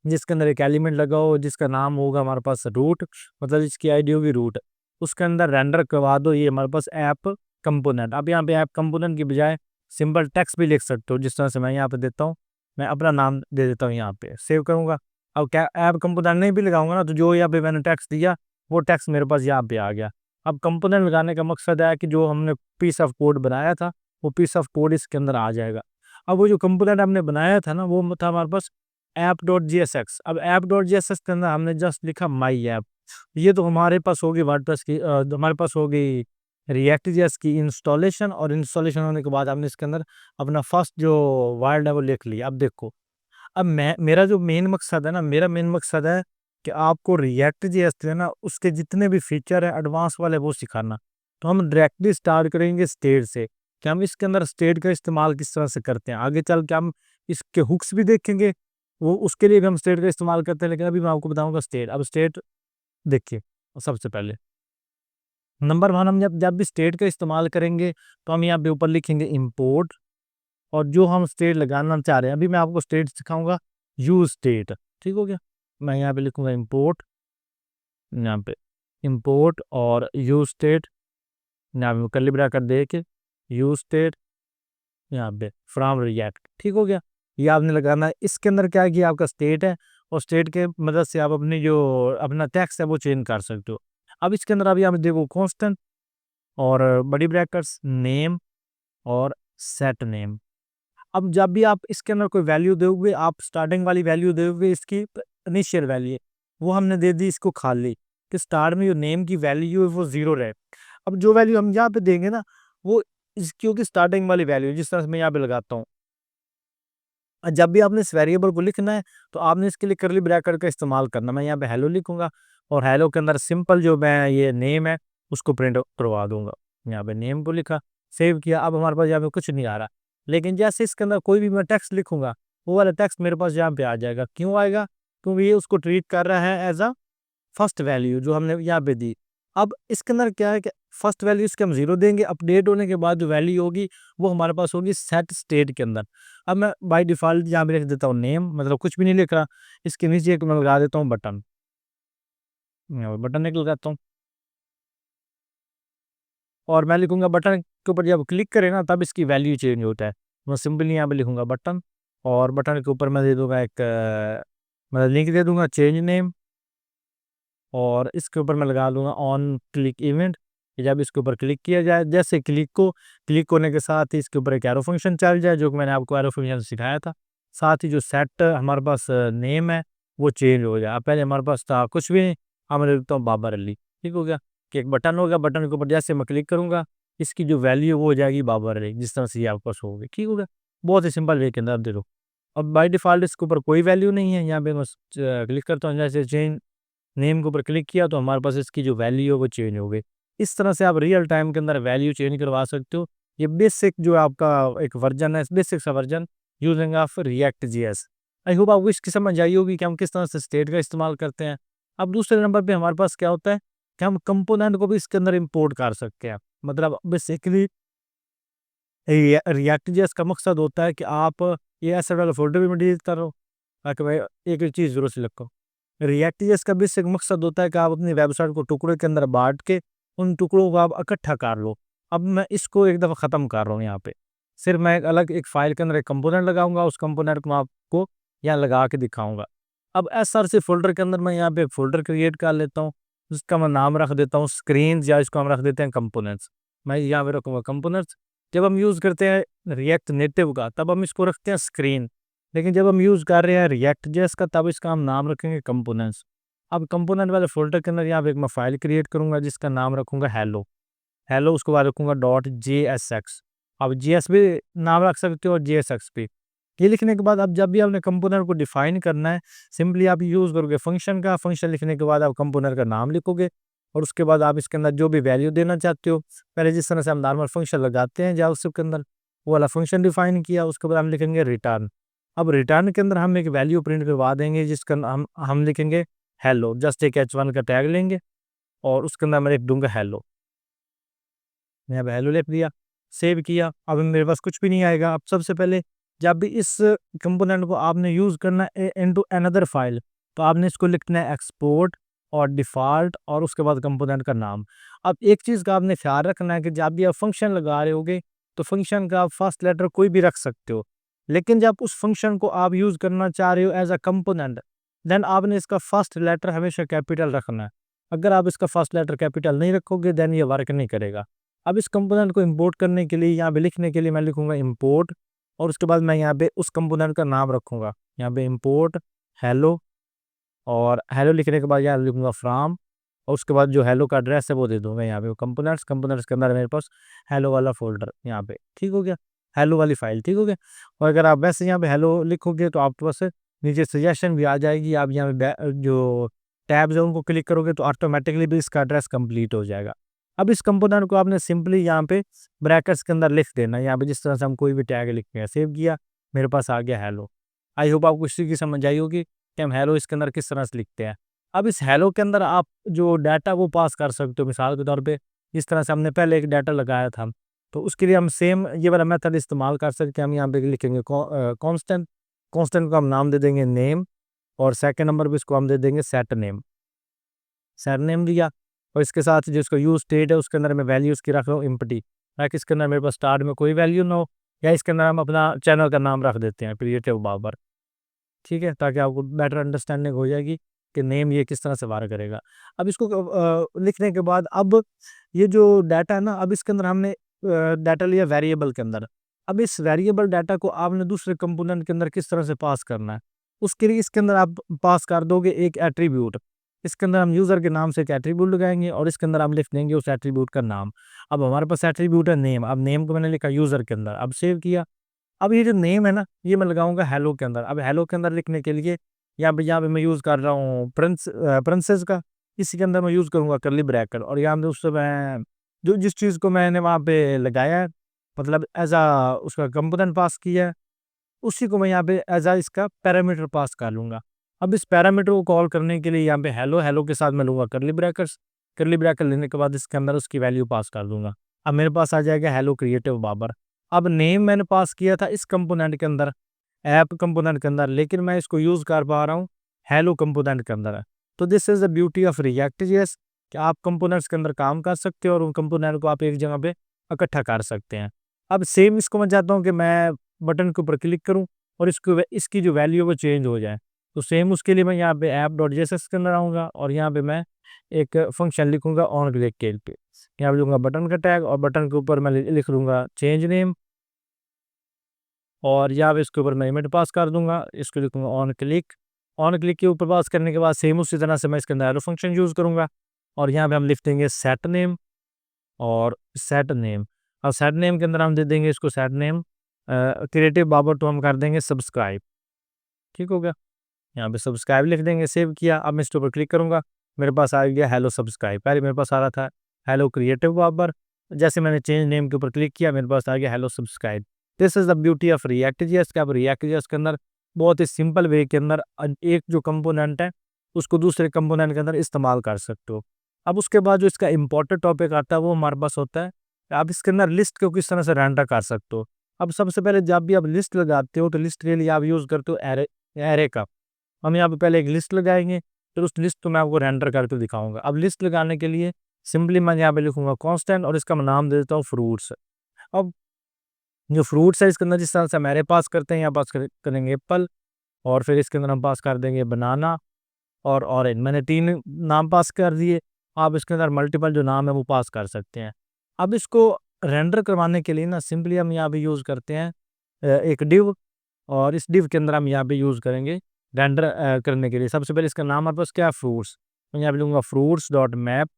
जिसके अंदर एक एलिमेंट लगा हो जिसका नाम होगा हमारे पास रूट, मतलब जिसकी आईडी होगी रूट, उसके अंदर रेंडर करवा दो ये हमारे पास ऐप कंपोनेंट। अब यहाँ पे ऐप कंपोनेंट की बजाय सिंपल टेक्स्ट भी लिख सकते हो, जिस तरह से मैं यहाँ पे देता हूँ, मैं अपना नाम दे देता हूँ, यहाँ पे सेव करूँगा। अब क्या ऐप कंपोनेंट नहीं भी लगाऊंगा ना, तो जो यहाँ पे मैंने टेक्स्ट दिया वो टेक्स्ट मेरे पास यहाँ पे आ गया। अब कंपोनेंट लगाने का मकसद है कि जो हमने पीस ऑफ कोड बनाया था वो पीस ऑफ कोड इसके अंदर आ जाएगा। अब वो जो कंपोनेंट हमने बनाया था ना वो था हमारे पास app.jsx। अब app.jsx के अंदर हमने जस्ट लिखा माई ऐप। ये तो हमारे पास होगी वर्डप्रेस की, हमारे पास होगी रिएक्ट जेएस की इंस्टॉलेशन, और इंस्टॉलेशन होने के बाद हमने इसके अंदर अपना फर्स्ट जो वर्ड है वो लिख लिया। अब देखो, अब मेरा जो मेन मकसद है ना, मेरा मेन मकसद है कि आपको रिएक्ट जेएस जो है ना उसके जितने भी फीचर है एडवांस वाले वो सिखाना। तो हम डायरेक्टली स्टार्ट करेंगे स्टेट से कि हम इसके अंदर स्टेट का इस्तेमाल किस तरह से करते हैं। आगे चल के हम इसके हुक्स भी देखेंगे, वो उसके लिए भी हम स्टेट का इस्तेमाल करते हैं, लेकिन अभी मैं आपको बताऊंगा स्टेट। अब स्टेट देखिए, सबसे पहले नंबर वन, हम जब जब भी स्टेट का इस्तेमाल करेंगे तो हम यहाँ पे ऊपर लिखेंगे इंपोर्ट, और जो हम स्टेट लगाना चाह रहे हैं, अभी मैं आपको स्टेट सिखाऊंगा, यूज स्टेट। ठीक हो गया, मैं यहाँ पे लिखूंगा इंपोर्ट, यहाँ पे इंपोर्ट और यूज स्टेट, यहाँ पे कर्ली ब्रैकेट दे के यूज स्टेट, यहाँ पे फ्रॉम रिएक्ट। ठीक हो गया, ये आपने लगाना है। इसके अंदर क्या है कि आपका स्टेट है, और स्टेट के मदद से आप अपनी जो अपना टेक्स्ट है वो चेंज कर सकते हो। अब इसके अंदर अभी आप देखो कांस्टेंट और बड़ी ब्रैकेट्स नेम और सेट नेम। अब जब भी आप इसके अंदर कोई वैल्यू दोगे, आप स्टार्टिंग वाली वैल्यू दोगे, इसकी इनिशियल वैल्यू वो हमने दे दी इसको खाली, कि स्टार्ट में जो नेम की वैल्यू है वो 0 रहे। अब जो वैल्यू हम यहाँ पे देंगे ना, वो क्योंकि स्टार्टिंग वाली वैल्यू जिस तरह से मैं यहाँ पे लगाता हूँ, जब भी आपने इस वेरिएबल को लिखना है तो आपने इसके लिए कर्ली ब्रैकेट का इस्तेमाल करना। मैं यहाँ पे हेलो लिखूंगा, और हेलो के अंदर सिंपल जो मैं ये नेम है उसको प्रिंट करवा दूंगा। यहाँ पे नेम को लिखा, सेव किया, अब हमारे पास यहाँ पे कुछ नहीं आ रहा। लेकिन जैसे इसके अंदर कोई भी मैं टेक्स्ट लिखूंगा, वो वाला टेक्स्ट मेरे पास यहाँ पे आ जाएगा। क्यों आएगा? क्योंकि ये उसको ट्रीट कर रहा है एज अ फर्स्ट वैल्यू जो हमने यहाँ पे दी। अब इसके अंदर क्या है कि फर्स्ट वैल्यू इसके हम 0 देंगे, अपडेट होने के बाद जो वैल्यू होगी वो हमारे पास होगी सेट स्टेट के अंदर। अब मैं बाय डिफ़ॉल्ट यहाँ पे लिख देता हूँ नेम, मतलब कुछ भी नहीं लिख रहा। इसके नीचे एक मैं लगा देता हूँ बटन, बटन एक लगाता हूँ, और मैं लिखूंगा बटन के ऊपर जब क्लिक करें ना तब इसकी वैल्यू चेंज होता है। मैं सिंपली यहाँ पे लिखूंगा बटन, और बटन के ऊपर मैं दे दूंगा एक मतलब लिंक दे दूंगा चेंज नेम, और इसके ऊपर मैं लगा दूंगा ऑन क्लिक इवेंट। जब इसके ऊपर क्लिक किया जाए, जैसे क्लिक होने के साथ ही इसके ऊपर एक एरो फंक्शन चल जाए, जो कि मैंने आपको एरो फंक्शन सिखाया था। साथ ही जो सेट हमारे पास नेम है वो चेंज हो जाए। अब पहले हमारे पास था कुछ भी नहीं, अब मैं लिखता हूँ बाबर अली। ठीक हो गया, कि एक बटन होगा, बटन के ऊपर जैसे मैं क्लिक करूंगा इसकी जो वैल्यू वो हो जाएगी बाबर अली, जिस तरह से ये आपके पास होगी। ठीक हो गया, बहुत ही सिंपल वे के अंदर दे दो। अब बाई डिफॉल्ट इसके ऊपर कोई वैल्यू नहीं है, यहाँ पे मैं क्लिक करता हूँ, जैसे चेंज नेम के ऊपर क्लिक किया तो हमारे पास इसकी जो वैल्यू है वो चेंज हो गई। इस तरह से आप रियल टाइम के अंदर वैल्यू चेंज करवा सकते हो। ये बेसिक जो आपका एक वर्जन है, बेसिक सा version using of React JS. I hope आपको इसकी समझ आई होगी कि हम किस तरह से स्टेट का इस्तेमाल करते हैं। अब दूसरे नंबर पे हमारे पास क्या होता है कि हम कंपोनेंट को भी इसके अंदर इंपोर्ट कर सकते हैं। मतलब बेसिकली रिएक्ट जेएस का मकसद होता है कि आप ये एसेट वाला फोल्डर भी मैं डिलीट कर रहा हूँ, ताकि मैं एक चीज़ जरूर से लिखूँ। रिएक्ट जेएस का भी एक मकसद होता है कि आप अपनी वेबसाइट को टुकड़े के अंदर बांट के उन टुकड़ों को आप इकट्ठा कर लो। अब मैं इसको एक दफ़ा ख़त्म कर रहा हूँ यहाँ पे। सिर्फ मैं एक अलग एक फ़ाइल के अंदर एक कंपोनेंट लगाऊंगा, उस कंपोनेंट को मैं आपको यहाँ लगा के दिखाऊंगा। अब एसआरसी फ़ोल्डर के अंदर मैं यहाँ पे एक फ़ोल्डर क्रिएट कर लेता हूँ, जिसका मैं नाम रख देता हूँ स्क्रीन, या इसको हम रख देते हैं कंपोनेंट्स। मैं यहाँ पे रखूँगा कंपोनेंट्स। जब हम यूज़ करते हैं रिएक्ट नेटिव का तब हम इसको रखते हैं स्क्रीन, लेकिन जब हम यूज़ कर रहे हैं रिएक्ट जेएस का तब इसका हम नाम रखेंगे कंपोनेंट्स। अब कंपोनेंट वाले फ़ोल्डर के अंदर यहाँ पे एक मैं फ़ाइल क्रिएट करूँगा जिसका नाम रखूँगा हेलो। हेलो उसके बाद रखूँगा .jsx। अब जेएस भी नाम रख सकते हो और जेएसएक्स भी। ये लिखने के बाद अब जब भी आपने कंपोनेंट को डिफाइन करना है, सिंपली आप यूज़ करोगे फंक्शन का। फंक्शन लिखने के बाद आप कंपोनेंट का नाम लिखोगे, और उसके बाद आप इसके अंदर जो भी वैल्यू देना चाहते हो, पहले जिस तरह से हम नॉर्मल फंक्शन लगाते हैं जावास्क्रिप्ट के अंदर, वो वाला फंक्शन डिफाइन किया। उसके बाद हम लिखेंगे रिटर्न। अब रिटर्न के अंदर हम एक वैल्यू प्रिंट करवा देंगे जिसका हम लिखेंगे हेलो। जस्ट एक h1 का टैग लेंगे और उसके अंदर मैं लिख दूंगा हेलो। मैं अब हेलो लिख दिया, सेव किया। अब मेरे पास कुछ भी नहीं आएगा। अब सबसे पहले जब भी इस कंपोनेंट को आपने यूज़ करना है इनटू अनदर फाइल, तो आपने इसको लिखना है एक्सपोर्ट और डिफ़ॉल्ट और उसके बाद कंपोनेंट का नाम। अब एक चीज़ का आपने ख्याल रखना है कि जब भी आप फंक्शन लगा रहे होगे तो फंक्शन का आप फर्स्ट लेटर कोई भी रख सकते हो, लेकिन जब उस फंक्शन को आप यूज़ करना चाह रहे हो एज अ कंपोनेंट, देन आपने इसका फर्स्ट लेटर हमेशा कैपिटल रखना है। अगर आप इसका फर्स्ट लेटर कैपिटल नहीं रखोगे देन ये वर्क नहीं करेगा। अब इस कंपोनेंट को इंपोर्ट करने के लिए, यहाँ पे लिखने के लिए मैं लिखूंगा इंपोर्ट, और उसके बाद मैं यहाँ पे उस कंपोनेंट का नाम रखूंगा। यहाँ पे इंपोर्ट हेलो, और हेलो लिखने के बाद यहाँ लिखूंगा फ्राम, और उसके बाद जो हेलो का एड्रेस है वो दे दूंगा यहाँ पे कंपोनेंट्स। कंपोनेंट्स के अंदर मेरे पास हेलो वाला फोल्डर यहाँ पे, ठीक हो गया, हेलो वाली फाइल, ठीक हो गया। और अगर आप वैसे यहाँ पे हेलो लिखोगे तो आपके पास नीचे सजेशन भी आ जाएगी। आप यहाँ पे जो टैब्स है उनको क्लिक करोगे तो ऑटोमेटिकली भी इसका एड्रेस कंप्लीट हो जाएगा। अब इस कंपोनेंट को आपने सिंपली यहाँ पे ब्रैकेट्स के अंदर लिख देना, यहाँ पे जिस तरह से हम कोई भी टैग लिखते हैं। सेव किया, मेरे पास आ गया हेलो। आई होप आपको इसी की समझ आई होगी कि हम हेलो इसके अंदर किस तरह से लिखते हैं। अब इस हेलो के अंदर आप जो डाटा वो पास कर सकते हो, मिसाल के तौर पे जिस तरह से हमने पहले एक डाटा लगाया था, तो उसके लिए हम सेम ये वाला मेथड इस्तेमाल कर सकते हैं। हम यहाँ पे लिखेंगे कांस्टेंट, कांस्टेंट को हम नाम दे देंगे नेम, और सेकंड नंबर पे इसको हम दे देंगे सेट नेम। सेट नेम दिया, और इसके साथ जिसको यूज स्टेट है उसके अंदर मैं वैल्यू उसकी रख रहा हूँ एम्प्टी, ताकि इसके अंदर मेरे पास स्टार्ट में कोई वैल्यू ना हो। या इसके अंदर हम अपना चैनल का नाम रख देते हैं क्रिएटिव बाबर, ठीक है, ताकि आपको बेटर अंडरस्टैंडिंग हो जाएगी कि नेम ये किस तरह से वार करेगा। अब इसको लिखने के बाद अब ये जो डाटा है ना, अब इसके अंदर हमने डाटा लिया वेरिएबल के अंदर। अब इस वेरिएबल डाटा को आपने दूसरे कंपोनेंट के अंदर किस तरह से पास करना है, उसके लिए इसके अंदर आप पास कर दोगे एक एट्रीब्यूट। इसके अंदर हम यूज़र के नाम से एक एट्रीब्यूट लगाएंगे, और इसके अंदर हम लिख देंगे उस एट्रीब्यूट का नाम। अब हमारे पास एट्रीब्यूट है नेम, अब नेम को मैंने लिखा यूज़र के अंदर, अब सेव किया। अब ये जो नेम है ना, ये मैं लगाऊंगा हेलो के अंदर। अब हेलो के अंदर लिखने के लिए यहाँ पे मैं यूज़ कर रहा हूँ प्रिंसेस का, इसी के अंदर मैं यूज़ करूँगा करली ब्रैकेट, और यहाँ पे उससे मैं जो जिस चीज़ को मैंने वहाँ पे लगाया है, मतलब एज आ उसका कंपोनेंट पास किया है, उसी को मैं यहाँ पे एज आ इसका पैरामीटर पास कर लूँगा। अब इस पैरामीटर को कॉल करने के लिए यहाँ पे हेलो, हेलो के साथ मैं लूँगा करली ब्रैकेट्स, करली ब्रैकेट लेने के बाद इसके अंदर उसकी वैल्यू पास कर दूंगा। अब मेरे पास आ जाएगा हेलो क्रिएटिव बाबर। अब नेम मैंने पास किया था इस कंपोनेंट के अंदर, ऐप कंपोनेंट के अंदर, लेकिन मैं इसको यूज़ कर पा रहा हूँ हेलो कंपोनेंट के अंदर। तो this is the beauty of react JS, कि आप कंपोनेंट्स के अंदर काम कर सकते हो और उन कंपोनेंट को आप एक जगह पे इकट्ठा कर सकते हैं। अब सेम इसको मैं चाहता हूँ कि मैं बटन के ऊपर क्लिक करूँ और इसकी जो वैल्यू है वो चेंज हो जाए। तो सेम उसके लिए मैं यहाँ पे ऐप डॉट जेएसएस के अंदर आऊँगा, और यहाँ पे मैं एक फंक्शन लिखूंगा ऑन क्लिक के पे। यहाँ पे लूँगा बटन का टैग, और बटन के ऊपर मैं लिख लूँगा चेंज नेम, और यहाँ पे इसके ऊपर मैं इमेज पास कर दूंगा, इसको लिखूंगा ऑन क्लिक। ऑन क्लिक के ऊपर पास करने के बाद सेम उसी तरह से मैं इसके अंदर एरो फंक्शन यूज़ करूँगा, और यहाँ पे हम लिख देंगे सेट नेम और सेट नेम। अब सेट नेम के अंदर हम दे देंगे इसको सेट नेम क्रिएटिव बाबर, तो हम कर देंगे सब्सक्राइब। ठीक हो गया, यहाँ पे सब्सक्राइब लिख देंगे, सेव किया। अब मैं इसके ऊपर क्लिक करूँगा, मेरे पास आ गया हेलो सब्सक्राइब। पहले मेरे पास आ रहा था हेलो क्रिएटिव बाबर, जैसे मैंने चेंज नेम के ऊपर क्लिक किया मेरे पास आ गया hello subscribe. This is the beauty of react JS, कि आप रिएक्ट जेएस के अंदर बहुत ही सिंपल वे के अंदर एक जो कंपोनेंट है उसको दूसरे कंपोनेंट के अंदर इस्तेमाल कर सकते हो। अब उसके बाद जो इसका इंपॉर्टेंट टॉपिक आता है वो हमारे पास होता है, आप इसके अंदर लिस्ट को किस तरह से रेंडर कर सकते हो। अब सबसे पहले जब भी आप लिस्ट लगाते हो तो लिस्ट के लिए आप यूज़ करते हो एरे, एरे का। हम यहाँ पे पहले एक लिस्ट लगाएंगे, फिर उस लिस्ट को मैं आपको रेंडर करके दिखाऊंगा। अब लिस्ट लगाने के लिए सिंपली मैं यहाँ पे लिखूंगा कांस्टेंट, और इसका मैं नाम दे देता हूँ फ्रूट्स। अब जो फ्रूट्स है इसके अंदर जिस तरह से हमारे पास करते हैं, यहाँ पास करेंगे एप्पल, और फिर इसके अंदर हम पास कर देंगे बनाना और ऑरेंज। मैंने 3 नाम पास कर दिए, आप इसके अंदर मल्टीपल जो नाम है वो पास कर सकते हैं। अब इसको रेंडर करवाने के लिए ना सिंपली हम यहाँ पे यूज़ करते हैं एक डिव, और इस डिव के अंदर हम यहाँ पे यूज़ करेंगे रेंडर करने के लिए। सबसे पहले इसका नाम हमारे पास क्या है, फ्रूट्स। मैं यहाँ पे लूँगा फ्रूट्स डॉट मैप,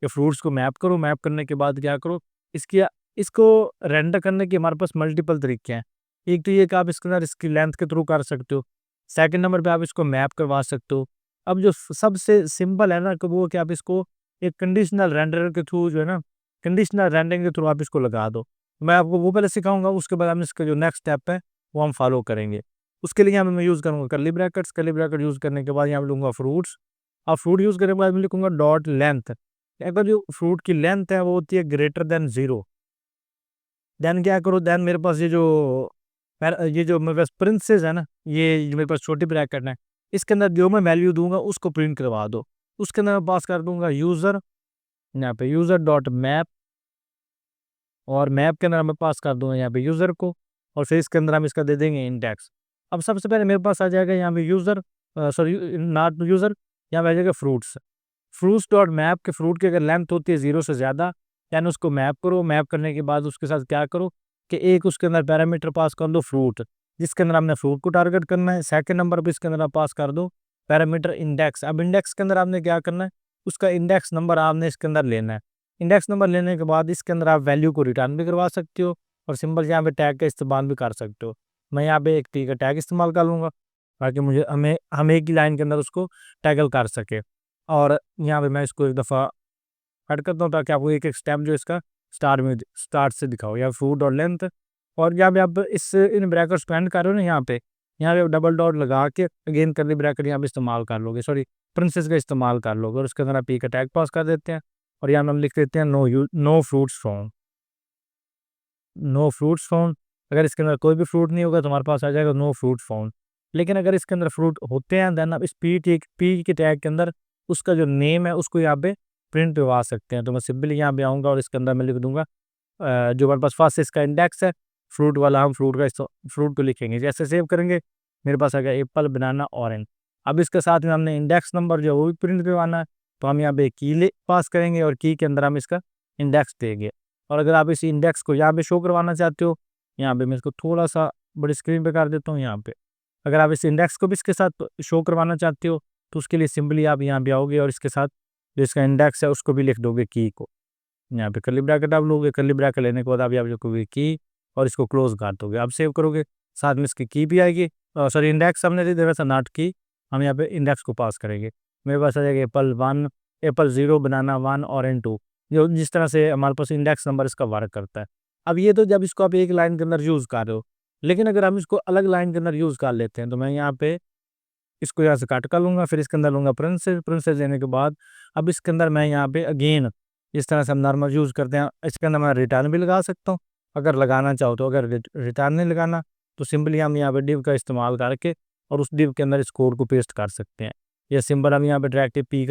ये फ्रूट्स को मैप करो। मैप करने के बाद क्या करो, इसकी इसको रेंडर करने के हमारे पास मल्टीपल तरीके हैं। एक तो ये कि आप इसके अंदर इसकी लेंथ के थ्रू कर सकते हो, सेकंड नंबर पे आप इसको मैप करवा सकते हो। अब जो सबसे सिंपल है ना कि वो कि आप इसको एक कंडीशनल रेंडर के थ्रू जो है ना, कंडीशनल रेंडरिंग के थ्रू आप इसको लगा दो। मैं आपको वो पहले सिखाऊंगा, उसके बाद हम इसका जो नेक्स्ट स्टेप है वो हम फॉलो करेंगे। उसके लिए यहाँ पे मैं यूज़ करूँगा करली ब्रैकेट्स, करली ब्रैकेट यूज़ करने के बाद यहाँ पे लूँगा फ्रूट्स, और फ्रूट यूज़ करने के बाद मैं लिखूँगा डॉट लेंथ। अगर जो फ्रूट की लेंथ है वो होती है ग्रेटर देन 0, देन क्या करो, देन मेरे पास ये जो मेरे पास प्रिंसेस है ना, ये जो मेरे पास छोटी ब्रैकेट है, इसके अंदर जो मैं वैल्यू दूंगा उसको प्रिंट करवा दो। उसके अंदर मैं पास कर दूंगा यूज़र, यहाँ पे यूज़र डॉट मैप, और मैप के अंदर मैं पास कर दूंगा यहाँ पे यूज़र को, और फिर इसके अंदर हम इसका दे देंगे इंडेक्स। अब सबसे पहले मेरे पास आ जाएगा यहाँ पे यूज़र, सॉरी नॉट यूज़र, यहाँ पे आ जाएगा फ्रूट्स। फ्रूट्स डॉट मैप के फ्रूट की अगर लेंथ होती है 0 से ज़्यादा, यानी उसको मैप करो। मैप करने के बाद उसके साथ क्या करो कि एक उसके अंदर पैरामीटर पास कर दो फ्रूट, जिसके अंदर हमने फ्रूट को टारगेट करना है। सेकंड नंबर पे इसके अंदर आप पास कर दो पैरामीटर इंडेक्स। अब इंडेक्स के अंदर आपने क्या करना है, उसका इंडेक्स नंबर आपने इसके अंदर लेना है। इंडेक्स नंबर लेने के बाद इसके अंदर आप वैल्यू को रिटर्न भी करवा सकते हो, और सिंपल यहाँ पे टैग का इस्तेमाल भी कर सकते हो। मैं यहाँ पे एक टी का टैग इस्तेमाल कर लूँगा, ताकि हम एक ही लाइन के अंदर उसको टैगल कर सके। और यहाँ पे मैं इसको एक दफ़ा कट करता हूँ ताकि आपको एक एक स्टेप जो इसका स्टार्ट से दिखाओ, या फूड और लेंथ। और जब आप इस इन ब्रैकेट्स को एंड कर रहे हो ना, यहाँ पे डबल डॉट लगा के अगेन करली ब्रैकेट यहाँ पे इस्तेमाल कर लोगे, सॉरी प्रिंसेस का इस्तेमाल कर लोगे, और उसके अंदर आप पी का टैग पास कर देते हैं। और यहाँ पे हम लिख देते हैं no fruits found, no fruits found. अगर इसके अंदर कोई भी फ्रूट नहीं होगा तो हमारे पास आ जाएगा नो फ्रूट फाउंड। लेकिन अगर इसके अंदर फ्रूट होते हैं देन आप इस पी के टैग के अंदर उसका जो नेम है उसको यहाँ पे प्रिंट करवा सकते हैं। तो मैं सिंपली यहाँ पे आऊँगा और इसके अंदर मैं लिख दूंगा जो हमारे पास फर्स्ट इसका इंडेक्स है फ्रूट वाला, हम फ्रूट को लिखेंगे। जैसे सेव करेंगे मेरे पास आ गया एप्पल, बनाना, ऑरेंज। अब इसके साथ में हमने इंडेक्स नंबर जो है वो भी प्रिंट करवाना है, तो हम यहाँ पे की पास करेंगे और की के अंदर हम इसका इंडेक्स देंगे। और अगर आप इस इंडेक्स को यहाँ पे शो करवाना चाहते हो, यहाँ पे मैं इसको थोड़ा सा बड़ी स्क्रीन पे कर देता हूँ यहाँ पे। अगर आप इस इंडेक्स को भी इसके साथ शो करवाना चाहते हो तो उसके लिए सिंपली आप यहाँ पे आओगे और इसके साथ जो इसका इंडेक्स है उसको भी लिख दोगे की को। यहाँ पे कर्ली ब्रैकेट आप लोगे, कर्ली ब्रैकेट लेने के बाद आप यहाँ पे लिखोगे की और इसको क्लोज कर दोगे। आप सेव करोगे साथ में इसकी की भी आएगी, सॉरी इंडेक्स हमने दे दिया था नॉट की, हम यहाँ पे इंडेक्स को पास करेंगे। मेरे पास आ जाएगा एप्पल 1, एप्पल 0, बनाना 1, ऑरेंज 2, जो जिस तरह से हमारे पास इंडेक्स नंबर इसका वर्क करता है। अब ये तो जब इसको आप एक लाइन के अंदर यूज़ कर रहे हो, लेकिन अगर हम इसको अलग लाइन के अंदर यूज़ कर लेते हैं तो मैं यहाँ पे इसको यहाँ से काट कर लूँगा, फिर इसके अंदर लूँगा प्रिंसेस लेने के बाद अब इसके अंदर मैं यहाँ पे अगेन इस तरह से हम नॉर्मल यूज़ करते हैं, इसके अंदर मैं रिटर्न भी लगा सकता हूँ अगर लगाना चाहो तो। अगर रिटर्न नहीं लगाना तो सिंपली हम यहाँ पे डिव का इस्तेमाल करके और उस डिव के अंदर इस कोड को पेस्ट कर सकते हैं, या सिंपल हम यहाँ पे डायरेक्टली पी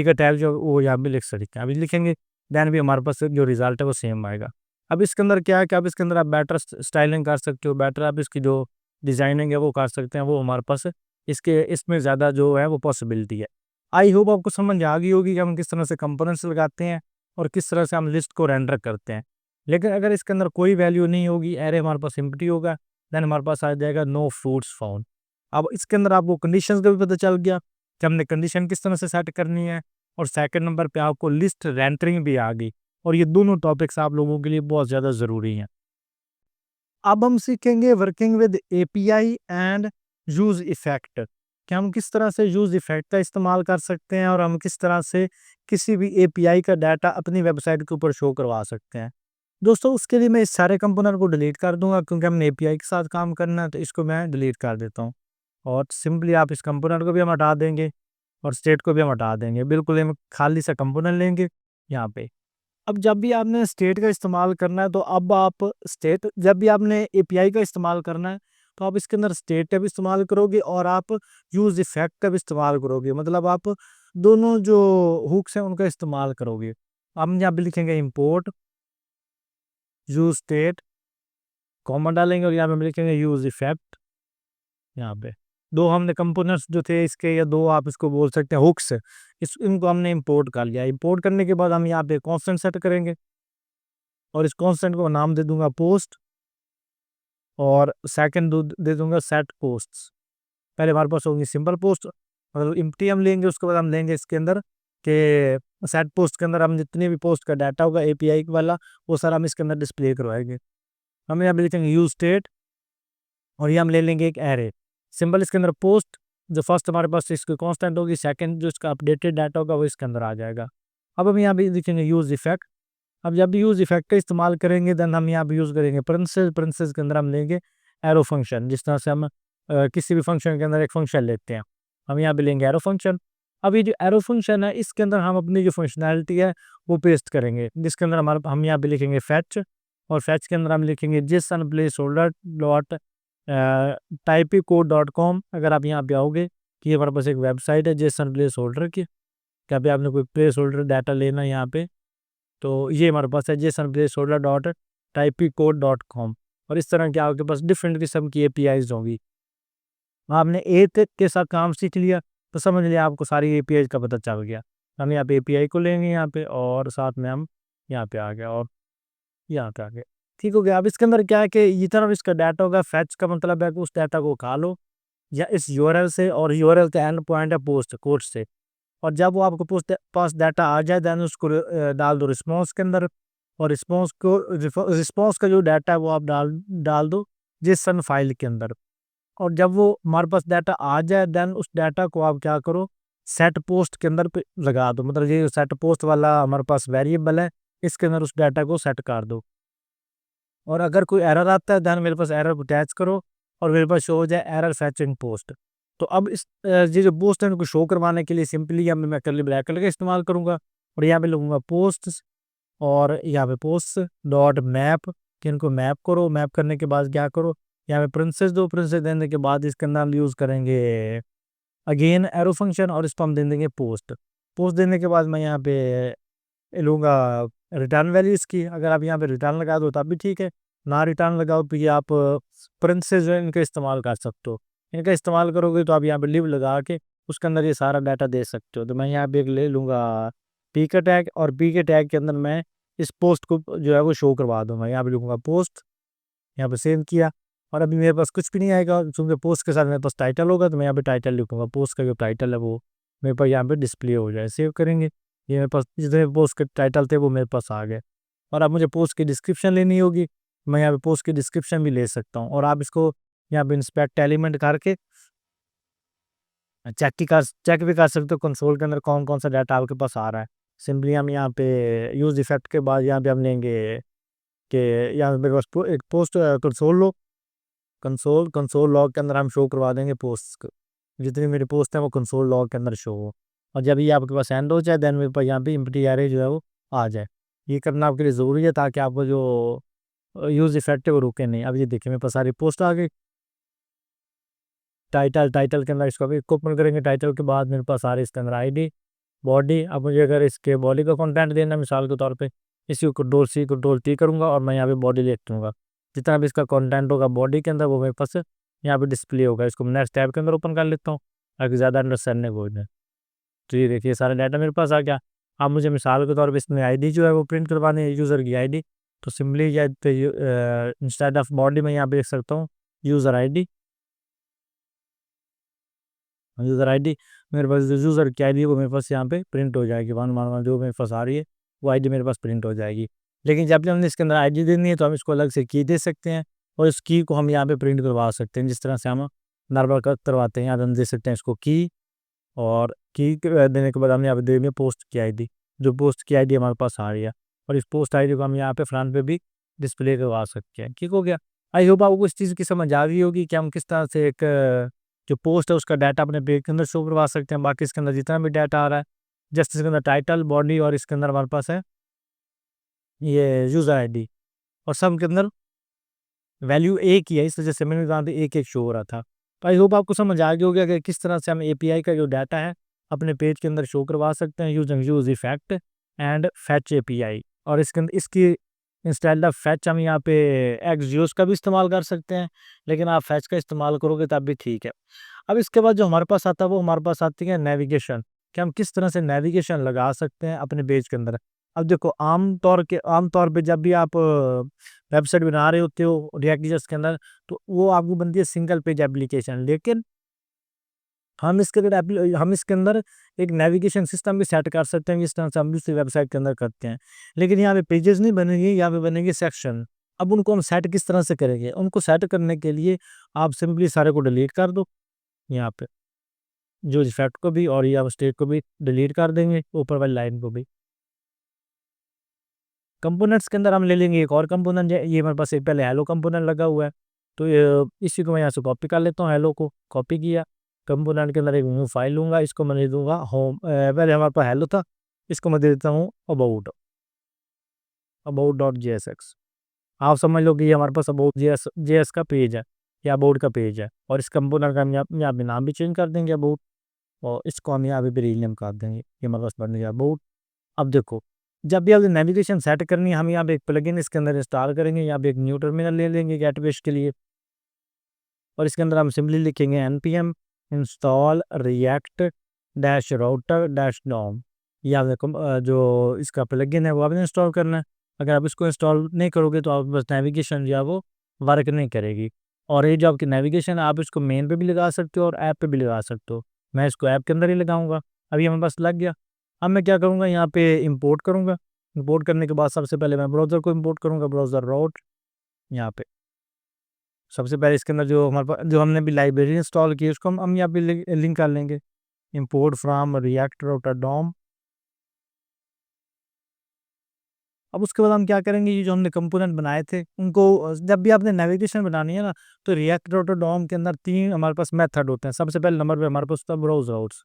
का टैग जो वो यहाँ पे लिख सकते हैं। अभी लिखेंगे देन भी हमारे पास जो रिजल्ट है वो सेम आएगा। अब इसके अंदर क्या है कि अब इसके अंदर आप बेटर स्टाइलिंग कर सकते हो, बेटर आप इसकी जो डिज़ाइनिंग है वो कर सकते हैं, वो हमारे पास इसमें ज़्यादा जो है वो पॉसिबिलिटी है। आई होप आपको समझ आ गई होगी कि हम किस तरह से कंपोनेंट्स लगाते हैं और किस तरह से हम लिस्ट को रेंडर करते हैं। लेकिन अगर इसके अंदर कोई वैल्यू नहीं होगी, एरे हमारे पास एम्प्टी होगा, देन हमारे पास आ जाएगा नो फ्रूट्स फाउंड। अब इसके अंदर आपको कंडीशंस का भी पता चल गया कि हमने कंडीशन किस तरह से सेट करनी है, और सेकंड नंबर पे आपको लिस्ट रेंडरिंग भी आ गई, और ये दोनों टॉपिक्स आप लोगों के लिए बहुत ज़्यादा ज़रूरी हैं। अब हम सीखेंगे working with API and use effect, कि हम किस तरह से यूज इफेक्ट का इस्तेमाल कर सकते हैं और हम किस तरह से किसी भी एपीआई का डाटा अपनी वेबसाइट के ऊपर शो करवा सकते हैं। दोस्तों उसके लिए मैं इस सारे कंपोनेंट को डिलीट कर दूंगा क्योंकि हमने एपीआई के साथ काम करना है, तो इसको मैं डिलीट कर देता हूँ। और सिंपली आप इस कंपोनेंट को भी हम हटा देंगे और स्टेट को भी हम हटा देंगे, बिल्कुल हम खाली सा कंपोनेंट लेंगे यहाँ पे। अब जब भी आपने स्टेट का इस्तेमाल करना है तो अब आप स्टेट जब भी आपने एपीआई का इस्तेमाल करना है तो आप इसके अंदर स्टेट का भी इस्तेमाल करोगे और आप यूज इफेक्ट का भी इस्तेमाल करोगे, मतलब आप दोनों जो हुक्स हैं उनका इस्तेमाल करोगे। हम यहाँ पे लिखेंगे इंपोर्ट यूज स्टेट, कॉमा डालेंगे और यहाँ पे हम लिखेंगे यूज इफेक्ट। यहाँ पे दो हमने कंपोनेंट्स जो थे इसके, या दो आप इसको बोल सकते हैं हुक्स, इनको हमने इंपोर्ट कर लिया। इंपोर्ट करने के बाद हम यहाँ पे कांस्टेंट सेट करेंगे और इस कांस्टेंट को नाम दे दूंगा पोस्ट, और सेकंड दे दूंगा सेट पोस्ट्स। पहले हमारे पास होंगी सिंपल पोस्ट, मतलब इम्प्टी हम लेंगे, उसके बाद हम लेंगे इसके अंदर के सेट पोस्ट के अंदर हम जितने भी पोस्ट का डाटा होगा एपीआई वाला वो सारा हम इसके अंदर डिस्प्ले करवाएंगे। हम यहाँ पे लिखेंगे यूज स्टेट और ये हम ले लेंगे एक एरे सिंबल, इसके अंदर पोस्ट जो फर्स्ट हमारे पास इसकी कांस्टेंट होगी, सेकंड जो इसका अपडेटेड डाटा होगा वो इसके अंदर आ जाएगा। अब हम यहाँ पे लिखेंगे यूज इफेक्ट। अब जब भी यूज इफेक्ट का इस्तेमाल करेंगे देन हम यहाँ पे यूज़ करेंगे प्रिंसेस के अंदर हम लेंगे एरो फंक्शन, जिस तरह से हम किसी भी फंक्शन के अंदर एक फंक्शन लेते हैं, हम यहाँ पे लेंगे एरो फंक्शन। अब ये जो एरो फंक्शन है इसके अंदर हम अपनी जो फंक्शनैलिटी है वो पेस्ट करेंगे, जिसके अंदर हम यहाँ पे लिखेंगे फैच, और फैच के अंदर हम लिखेंगे Jason place holder dot typecodecom। अगर आप यहाँ पे आओगे कि हमारे पास एक वेबसाइट है जेसन प्लेस होल्डर की, क्या पे आपने कोई प्लेस होल्डर डाटा लेना है यहाँ पे, तो ये हमारे पास है Jason place holder dot typecodecom। और इस तरह के आपके पास डिफरेंट किस्म की एपीआईज होंगी। आपने एक के साथ काम सीख लिया तो समझ लिया आपको सारी एपीआई का पता चल गया। हम यहाँ पे एपीआई को लेंगे यहाँ पे और साथ में हम यहाँ पे आ गए और यहाँ पे आ गए, ठीक हो गया। अब इसके अंदर क्या है कि ये तरफ इसका डाटा होगा, फैच का मतलब है कि उस डाटा को खा लो या इस यूआरएल से, और यूआरएल का एंड पॉइंट है पोस्ट कोड से। और जब वो आपको पोस्ट पास डाटा आ जाए देन उसको डाल दो रिस्पॉन्स के अंदर, और रिस्पॉन्स का जो डाटा है वो आप डाल दो जेसन फाइल के अंदर। और जब वो हमारे पास डाटा आ जाए देन उस डाटा को आप क्या करो सेट पोस्ट के अंदर पे लगा दो, मतलब ये सेट पोस्ट वाला हमारे पास वेरिएबल है, इसके अंदर उस डाटा को सेट कर दो। और अगर कोई एरर आता है, देन मेरे पास एरर अटैच करो और मेरे पास शो हो जाए एरर फेचिंग पोस्ट। तो अब ये जो पोस्ट है, उनको शो करवाने के लिए सिंपली यहाँ पे मैं कर्ली ब्रैकेट का इस्तेमाल करूंगा और यहाँ पे लूंगा पोस्ट, और यहाँ पे पोस्ट डॉट मैप, कि इनको मैप करो। मैप करने के बाद क्या करो, यहाँ पे प्रिंसेस दो, प्रिंसेस देने के बाद इसके अंदर हम यूज़ करेंगे अगेन एरो फंक्शन, और इसको हम दे देंगे पोस्ट। पोस्ट देने के बाद मैं यहाँ पे लूँगा रिटर्न वैल्यू इसकी। अगर आप यहाँ पे रिटर्न लगा दो तब भी ठीक है, ना रिटर्न लगाओ तो ये आप प्रिंसेस जो है इनका इस्तेमाल कर सकते हो। इनका इस्तेमाल करोगे तो आप यहाँ पे लिव लगा के उसके अंदर ये सारा डाटा दे सकते हो। तो मैं यहाँ पे एक ले लूँगा पी का टैग, और पी के टैग के अंदर मैं इस पोस्ट को जो है वो शो करवा दूंगा। यहाँ पे लिखूंगा पोस्ट, यहाँ पे सेव किया, और अभी मेरे पास कुछ भी नहीं आएगा क्योंकि पोस्ट के साथ मेरे पास टाइटल होगा, तो मैं यहाँ पे टाइटल लिखूंगा। पोस्ट का जो टाइटल है वो मेरे पास यहाँ पे डिस्प्ले हो जाए। सेव करेंगे, ये मेरे पास जितने पोस्ट के टाइटल थे वो मेरे पास आ गए। और अब मुझे पोस्ट की डिस्क्रिप्शन लेनी होगी, मैं यहाँ पे पोस्ट की डिस्क्रिप्शन भी ले सकता हूँ। और आप इसको यहाँ पे इंस्पेक्ट एलिमेंट करके चेक भी कर सकते हो कंसोल के अंदर कौन कौन सा डाटा आपके पास आ रहा है। सिंपली हम यहाँ पे यूज इफेक्ट के बाद यहाँ पे हम लेंगे कि यहाँ पे मेरे पास एक पोस्ट कंसोल लो, कंसोल लॉग के अंदर हम शो करवा देंगे पोस्ट। जितनी मेरी पोस्ट है वो कंसोल लॉग के अंदर शो हो, और जब ये आपके पास एंड हो जाए देन मेरे पास यहाँ पे एम्प्टी एरे जो है वो आ जाए। ये करना आपके लिए ज़रूरी है ताकि आपको जो यूज इफेक्ट है वो रुके नहीं। अब ये देखिए मेरे पास सारी पोस्ट आ गई। टाइटल के अंदर इसको अभी ओपन करेंगे। टाइटल के बाद मेरे पास आ रही इसके अंदर आईडी, बॉडी। अब मुझे अगर इसके बॉडी का कंटेंट देना मिसाल के तौर पे, इसी को कंट्रोल टी करूंगा और मैं यहाँ पे बॉडी लिख दूंगा। जितना भी इसका कंटेंट होगा बॉडी के अंदर वो मेरे पास यहाँ पे डिस्प्ले होगा। इसको मैं नेक्स्ट टैब के अंदर ओपन कर लेता हूँ ताकि ज़्यादा अंडरस्टैंडिंग हो जाए। तो ये देखिए सारा डाटा मेरे पास आ गया। अब मुझे मिसाल के तौर पे इसमें आईडी जो है वो प्रिंट करवानी है, यूज़र की आईडी। तो सिंपली या इंस्टेड ऑफ बॉडी में यहाँ पे देख सकता हूँ यूज़र आईडी। यूज़र आईडी मेरे पास जो यूज़र की आईडी है वो मेरे पास यहाँ पे प्रिंट हो जाएगी। वन वन वन जो मेरे पास आ रही है वो आईडी मेरे पास प्रिंट हो जाएगी। लेकिन जब भी हमने इसके अंदर आईडी देनी है तो हम इसको अलग से की दे सकते हैं, और इस की को हम यहाँ पे प्रिंट करवा सकते हैं जिस तरह से हम नॉर्मल करवाते हैं। यहाँ पे हम दे सकते हैं इसको की, और की देने के बाद हमने यहाँ पे देंगे पोस्ट की आईडी। जो पोस्ट की आईडी हमारे पास आ रही है, और इस पोस्ट आईडी को हम यहाँ पे फ्रंट पे भी डिस्प्ले करवा सकते हैं। ठीक हो गया। आई होप आपको इस चीज़ की समझ आ गई होगी कि हम किस तरह से एक जो पोस्ट है उसका डाटा अपने पेज के अंदर शो करवा सकते हैं। बाकी इसके अंदर जितना भी डाटा आ रहा है, जस्ट इसके अंदर टाइटल, बॉडी, और इसके अंदर हमारे पास है ये यूज़र आईडी, और सब के अंदर वैल्यू एक ही है, इस वजह से मैंने वहाँ पे एक एक शो हो रहा था। तो आई होप आपको समझ आ गया होगा कि किस तरह से हम एपीआई का जो डाटा है अपने पेज के अंदर शो करवा सकते हैं using use effect and fetch API. और इसके अंदर इसकी इंस्टेड ऑफ फैच हम यहाँ पे एक्सजियोस का भी इस्तेमाल कर सकते हैं, लेकिन आप फैच का इस्तेमाल करोगे तब भी ठीक है। अब इसके बाद जो हमारे पास आता है वो हमारे पास आती है नेविगेशन, कि हम किस तरह से नेविगेशन लगा सकते हैं अपने पेज के अंदर। अब देखो आम तौर पे जब भी आप वेबसाइट बना रहे होते हो रिएक्ट.जेएस के अंदर, तो वो आपको बनती है सिंगल पेज एप्लीकेशन। लेकिन हम इसके अंदर एक नेविगेशन सिस्टम भी सेट कर सकते हैं जिस तरह से हम दूसरी वेबसाइट के अंदर करते हैं। लेकिन यहाँ पे पेजेस नहीं बनेंगे, यहाँ पे बनेंगे सेक्शन। अब उनको हम सेट किस तरह से करेंगे, उनको सेट करने के लिए आप सिंपली सारे को डिलीट कर दो। यहाँ पे जो इफेक्ट को भी और या स्टेट को भी डिलीट कर देंगे, ऊपर वाली लाइन को भी। कंपोनेंट्स के अंदर हम ले लेंगे एक और कंपोनेंट है, ये मेरे पास एक पहले हेलो कंपोनेंट लगा हुआ है, तो इसी को मैं यहाँ से कॉपी कर लेता हूँ। हेलो को कॉपी किया, कंपोनेंट के अंदर एक न्यू फाइल लूँगा, इसको मैं दे दूँगा होम। पहले हमारे पास हेलो था, इसको मैं दे देता हूँ about dot J S x. आप समझ लो कि ये हमारे पास अबाउट जे एस का पेज है या अबाउट का पेज है, और इस कंपोनेंट का हम यहाँ पे नाम भी चेंज कर देंगे अबाउट, और इसको हम यहाँ पे रीनेम कर देंगे। ये हमारे पास बन गया अबाउट। अब देखो जब भी आप नेविगेशन सेट करनी है, हम यहाँ पे एक प्लगइन इसके अंदर इंस्टॉल करेंगे। यहाँ पे एक न्यू टर्मिनल ले लेंगे गेटबेस के लिए, और इसके अंदर हम सिंपली लिखेंगे npm install React dash router dash DOM. ये आप देखो जो इसका प्लगइन है वो आपने इंस्टॉल करना है। अगर आप इसको इंस्टॉल नहीं करोगे तो आप बस नेविगेशन जो है वो वर्क नहीं करेगी। और ये जो आपकी नेविगेशन है आप इसको मेन पे भी लगा सकते हो और ऐप पे भी लगा सकते हो। मैं इसको ऐप के अंदर ही लगाऊंगा। अभी हमारे पास लग गया। अब मैं क्या करूँगा, यहाँ पे इंपोर्ट करूँगा। इंपोर्ट करने के बाद सबसे पहले मैं ब्राउज़र को इंपोर्ट करूँगा, ब्राउज़र राउट। यहाँ पे सबसे पहले इसके अंदर जो हमारे पास जो हमने भी लाइब्रेरी इंस्टॉल की है उसको हम यहाँ पे लिंक कर लेंगे। Import from react router DOM। अब उसके बाद हम क्या करेंगे, ये जो हमने कंपोनेंट बनाए थे उनको जब भी आपने नेविगेशन बनानी है ना, तो रिएक्ट router DOM के अंदर 3 हमारे पास मेथड होते हैं। सबसे पहले नंबर पे हमारे पास होता है ब्राउज़ राउट्स,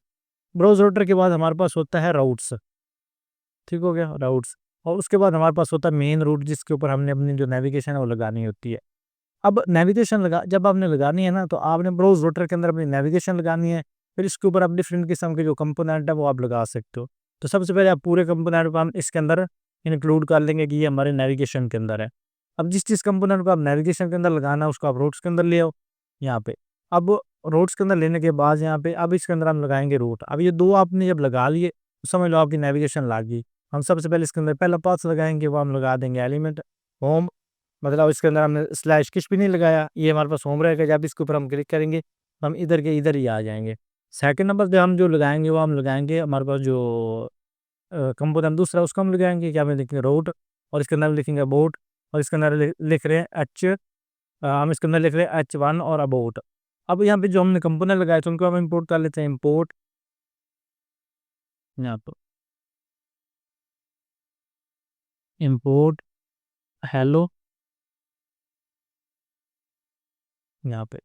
ब्राउज़ राउटर के बाद हमारे पास होता है राउट्स, ठीक हो गया राउट्स। और उसके बाद हमारे पास होता है मेन रूट, जिसके ऊपर हमने अपनी जो नेविगेशन है वो लगानी होती है। अब नेविगेशन जब आपने लगानी है ना, तो आपने ब्राउज़ राउटर के अंदर अपनी नेविगेशन लगानी है, फिर इसके ऊपर आप डिफरेंट किस्म के जो कंपोनेंट है वो आप लगा सकते हो। तो सबसे पहले आप पूरे कंपोनेंट को हम इसके अंदर इंक्लूड कर लेंगे कि ये हमारे नेविगेशन के अंदर है। अब जिस कंपोनेंट को आप नेविगेशन के अंदर लगाना है उसको आप रूट्स के अंदर ले आओ यहाँ पे। अब रूट्स के अंदर लेने के बाद यहाँ पे अब इसके अंदर हम लगाएंगे रूट। अब ये 2 आपने जब लगा लिए तो समझ लो आपकी नेविगेशन लग गई। हम सबसे पहले इसके अंदर पहला पाथ लगाएंगे, वो हम लगा देंगे एलिमेंट होम, मतलब इसके अंदर हमने स्लैश कुछ भी नहीं लगाया, ये हमारे पास होम रहेगा। जब इसके ऊपर हम क्लिक करेंगे तो हम इधर के इधर ही आ जाएंगे। सेकंड नंबर पे हम जो लगाएंगे वो हम लगाएंगे हमारे पास जो कंपोनेंट दूसरा उसको हम लगाएंगे, क्या में लिखेंगे रूट, और इसके अंदर लिखेंगे अबाउट, और इसके अंदर लिख रहे हैं हम इसके अंदर लिख रहे हैं H1 और अबाउट। अब यहाँ पे जो हमने कंपोनेंट लगाए थे उनको हम इंपोर्ट कर लेते हैं। इंपोर्ट यहाँ पर इंपोर्ट हेलो यहाँ पे।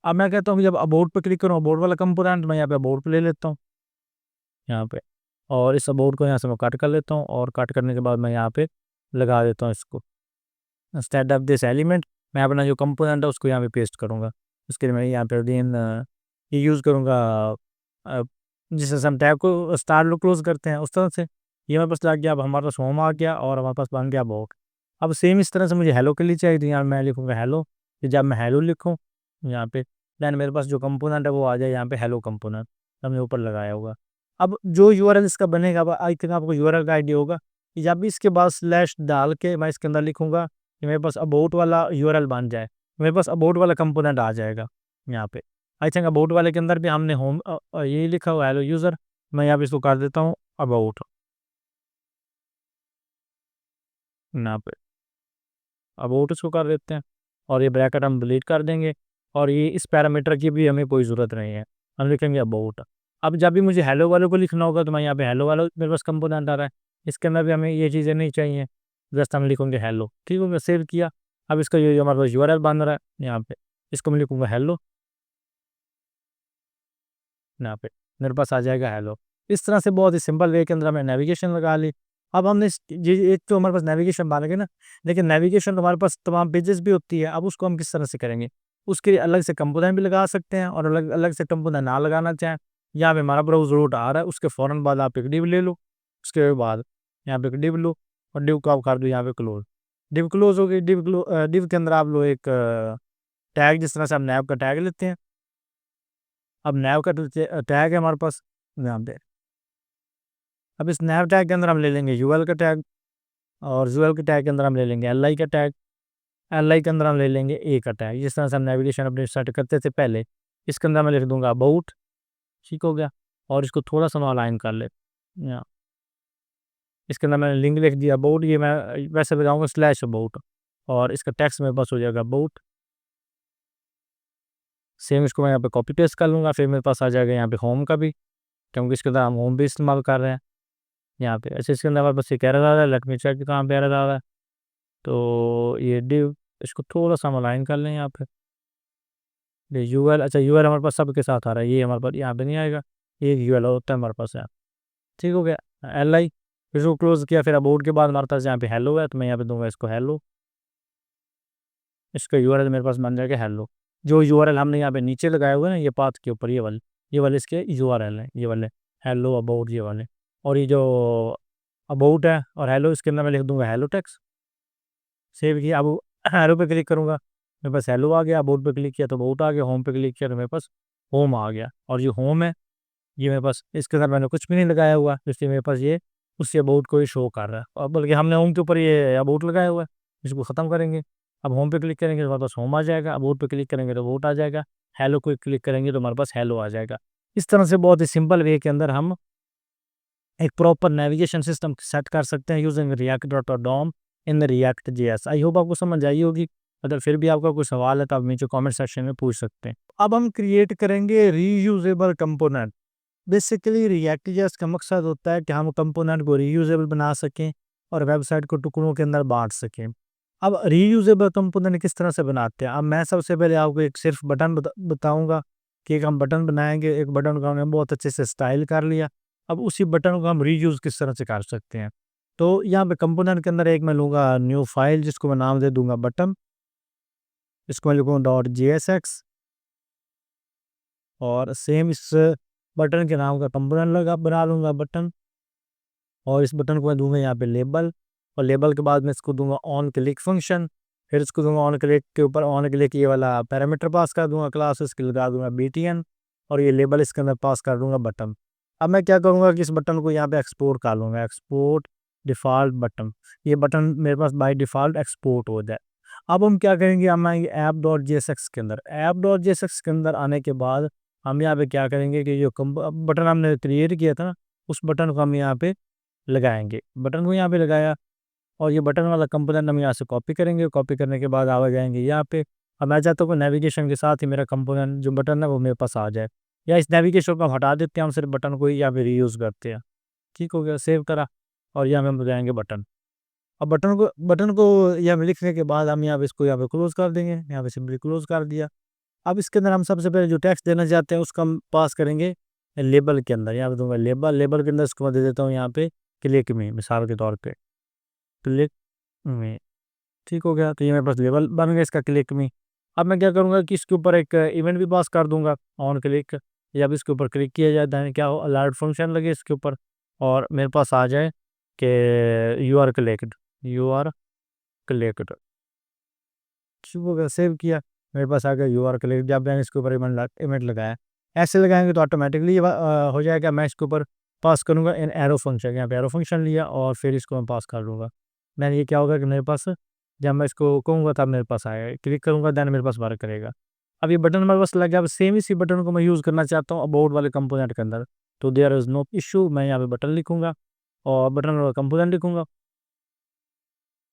अब मैं कहता हूँ कि जब अबाउट पे क्लिक करूँ, अबाउट वाला कंपोनेंट मैं यहाँ पे अबाउट पे ले लेता हूँ यहाँ पे, और इस अबाउट को यहाँ से मैं कट कर लेता हूँ, और कट करने के बाद मैं यहाँ पे लगा देता हूँ इसको इंस्टेड ऑफ दिस एलिमेंट। मैं अपना जो कंपोनेंट है उसको यहाँ पे पेस्ट करूँगा। उसके लिए मैं यहाँ पे अगेन ये यूज़ करूँगा जिस तरह से हम टैब को स्टार लो क्लोज करते हैं उस तरह से। ये मेरे पास लग गया, अब हमारे पास होम आ गया और हमारे पास बन गया अबाउट। अब सेम इस तरह से मुझे हेलो के लिए चाहिए, तो यहाँ मैं लिखूँगा हेलो। कि जब मैं हेलो लिखूँ यहाँ पे, दैन मेरे पास जो कंपोनेंट है वो आ जाए यहाँ पे हेलो कंपोनेंट, हमने ऊपर लगाया होगा। अब जो यूआरएल इसका बनेगा, अब आई थिंक आपको यूआरएल का आइडिया होगा कि जब भी इसके बाद स्लैश डाल के मैं इसके अंदर लिखूँगा कि मेरे पास अबाउट वाला यूआरएल बन जाए, मेरे पास अबाउट वाला कंपोनेंट आ जाएगा यहाँ पे। आई थिंक अबाउट वाले के अंदर भी हमने होम ये लिखा हुआ है हेलो यूज़र, मैं यहाँ पे इसको कर देता हूँ अबाउट यहाँ पे, अबाउट इसको कर देते हैं, और ये ब्रैकेट हम डिलीट कर देंगे, और ये इस पैरामीटर की भी हमें कोई ज़रूरत नहीं है, हम लिखेंगे अबाउट। अब जब भी मुझे हेलो वाले को लिखना होगा तो मैं यहाँ पे हेलो वाला मेरे पास कंपोनेंट आ रहा है, इसके अंदर भी हमें ये चीज़ें नहीं चाहिए, जस्ट हम लिखेंगे हेलो। ठीक हो गया, सेव किया। अब इसका ये हमारे पास यूआरएल बन रहा है यहाँ पे, इसको मैं लिखूँगा हेलो यहाँ पे, मेरे पास आ जाएगा हेलो। इस तरह से बहुत ही सिंपल वे के अंदर हमने नेविगेशन लगा ली। अब हमने ये एक तो हमारे पास नेविगेशन बन गई ना, लेकिन नेविगेशन तो हमारे पास तमाम पेजेस भी होती है। अब उसको हम किस तरह से करेंगे, उसके लिए अलग से कंपोनेंट भी लगा सकते हैं, और अलग अलग से कंपोनेंट ना लगाना चाहें, यहाँ पे हमारा ब्राउज़ रूट आ रहा है, उसके फ़ौरन बाद आप एक डिव ले लो, उसके बाद यहाँ पे एक डिव लो, और डिव को आप कर दो यहाँ पे क्लोज। डिव क्लोज हो गई। डिव के अंदर आप लो एक टैग, जिस तरह से हम नैव का टैग लेते हैं। अब नैव का टैग है हमारे पास यहाँ पे। अब इस नैव टैग के अंदर हम ले लेंगे यूएल का टैग, और यूएल के टैग के अंदर हम ले लेंगे एलआई का टैग, एलआई के अंदर हम ले लेंगे ए का टैग, जिस तरह से हम नेविगेशन अपने सेट करते थे पहले। इसके अंदर मैं लिख दूंगा अबाउट, ठीक हो गया, और इसको थोड़ा सा अलाइन कर ले यहाँ। इसके अंदर मैंने लिंक लिख दिया अबाउट, ये मैं वैसे लगाऊंगा स्लैश अबाउट, और इसका टेक्स्ट मेरे पास हो जाएगा अबाउट। सेम इसको मैं यहाँ पे कॉपी पेस्ट कर लूँगा, फिर मेरे पास आ जाएगा यहाँ पे होम का भी, क्योंकि इसके अंदर हम होम भी इस्तेमाल कर रहे हैं यहाँ पे। अच्छा, इसके अंदर हमारे पास एक एरर आ रहा है, लेट मी चेक कहाँ पे एरर आ रहा है। तो ये डिव, इसको थोड़ा सा हम अलाइन कर लें यहाँ पे। ये यूएल, अच्छा यूएल हमारे पास सबके साथ आ रहा है, ये हमारे पास यहाँ पे नहीं आएगा, ये यूएल होता है हमारे पास यहाँ। ठीक हो गया, एल आई, फिर इसको क्लोज किया, फिर अबाउट के बाद हमारे पास यहाँ पे हेलो है, तो मैं यहाँ पे दूंगा इसको हेलो, इसका यूआरएल मेरे पास बन जाएगा हेलो। जो यूआरएल हमने यहाँ पे नीचे लगाए हुए हैं ना, ये पाथ के ऊपर, ये वाले इसके यूआरएल है, ये वाले हेलो अबाउट ये वाले। और ये जो अबाउट है और हेलो, इसके अंदर मैं लिख दूंगा हेलो टेक्स्ट। सेव किया। अब हेलो पे क्लिक करूंगा, मेरे पास हेलो आ गया। अबाउट पे क्लिक किया तो अबाउट आ गया। होम पे क्लिक किया तो मेरे पास होम आ गया। और जो होम है ये मेरे पास, इसके अंदर मैंने कुछ भी नहीं लगाया हुआ, इसलिए मेरे पास ये उसी अबाउट को ही शो कर रहा है। और बल्कि हमने होम के ऊपर ये अबाउट लगाया हुआ है, इसको ख़त्म करेंगे। अब होम पे क्लिक करेंगे तो हमारे पास होम आ जाएगा, अबाउट पे क्लिक करेंगे तो अबाउट आ जाएगा, हेलो को क्लिक करेंगे तो हमारे पास हेलो आ जाएगा। इस तरह से बहुत ही सिंपल वे के अंदर हम एक प्रॉपर नेविगेशन सिस्टम सेट कर सकते हैं using React dot DOM in the React JS. I hope आपको समझ आई होगी। अगर फिर भी आपका कोई सवाल है तो आप नीचे कमेंट सेक्शन में पूछ सकते हैं। अब हम क्रिएट करेंगे reusable component. Basically react JS का मकसद होता है कि हम कंपोनेंट को रीयूजेबल बना सकें और वेबसाइट को टुकड़ों के अंदर बांट सकें। अब रीयूजेबल कंपोनेंट किस तरह से बनाते हैं? अब मैं सबसे पहले आपको एक सिर्फ बटन बताऊंगा कि एक हम बटन बनाएंगे, एक बटन को हमने बहुत अच्छे से स्टाइल कर लिया। अब उसी बटन को हम रीयूज किस तरह से कर सकते हैं? तो यहाँ पे कंपोनेंट के अंदर एक मैं लूंगा न्यू फाइल, जिसको मैं नाम दे दूंगा बटन। इसको मैं लिखूंगा .jsx और सेम इस बटन के नाम का कंपोनेंट लगा बना लूंगा बटन। और इस बटन को मैं दूंगा यहाँ पे लेबल, और लेबल के बाद मैं इसको दूंगा ऑन क्लिक फंक्शन। फिर इसको दूंगा ऑन क्लिक के ऊपर ऑन क्लिक ये वाला पैरामीटर पास कर दूंगा क्लास, इसके लगा दूंगा btn, और ये लेबल इसके अंदर पास कर दूंगा बटन। अब मैं क्या करूंगा कि इस बटन को यहाँ पे एक्सपोर्ट कर लूंगा, एक्सपोर्ट डिफ़ॉल्ट बटन। ये बटन मेरे पास बाय डिफ़ॉल्ट एक्सपोर्ट हो जाए। अब हम क्या करेंगे, हम आएंगे ऐप डॉट जेएसएक्स के अंदर। ऐप डॉट जेएसएक्स के अंदर आने के बाद हम यहाँ पे क्या करेंगे कि जो बटन हमने क्रिएट किया था ना, उस बटन को हम यहाँ पे लगाएंगे। बटन को यहाँ पे लगाया और ये बटन वाला कंपोनेंट हम यहाँ से कॉपी करेंगे। कॉपी करने के बाद आ जाएंगे यहाँ पे। अब मैं चाहता हूँ कि नेविगेशन के साथ ही मेरा कंपोनेंट जो बटन है वो मेरे पास आ जाए, या इस नेविगेशन को हम हटा देते हैं, हम सिर्फ बटन को ही यहाँ पे रीयूज़ करते हैं। ठीक हो गया, सेव करा और यहाँ पे हम लगाएंगे बटन। अब बटन को यहाँ पे लिखने के बाद हम यहाँ पे इसको यहाँ पे क्लोज कर देंगे, यहाँ पे सिंपली क्लोज कर दिया। अब इसके अंदर हम सबसे पहले जो टेक्स्ट देना चाहते हैं उसका हम पास करेंगे लेबल के अंदर। यहाँ पे दूंगा लेबल, लेबल के अंदर इसको मैं दे देता हूँ यहाँ पे क्लिक मी, मिसाल के तौर पे क्लिक मी। ठीक हो गया, तो ये मेरे पास लेबल बन गया इसका क्लिक मी। अब मैं क्या करूँगा कि इसके ऊपर एक इवेंट भी पास कर दूंगा ऑन क्लिक। जब इसके ऊपर क्लिक किया जाता है क्या हो, अलर्ट फंक्शन लगे इसके ऊपर और मेरे पास आ जाए कि you are clicked, you are clicked. ठीक हो गया, सेव किया, मेरे पास आ गया यू आर क्लिक। जब मैंने इसके ऊपर इवेंट लगाया, ऐसे लगाएंगे तो ऑटोमेटिकली हो जाएगा। मैं इसके ऊपर पास करूँगा इन एरो फंक्शन, यहाँ पे एरो फंक्शन लिया और फिर इसको मैं पास कर लूँगा। मैंने ये क्या होगा कि मेरे पास जब मैं इसको कहूँगा तब मेरे पास आएगा, क्लिक करूँगा देन मेरे पास वर्क करेगा। अब ये बटन मेरे पास लग गया। अब सेम इसी बटन को मैं यूज़ करना चाहता हूँ अबाउट वाले कंपोनेंट के अंदर, तो देयर इज़ नो इशू। मैं यहाँ पे बटन लिखूँगा और बटन वाला कंपोनेंट लिखूँगा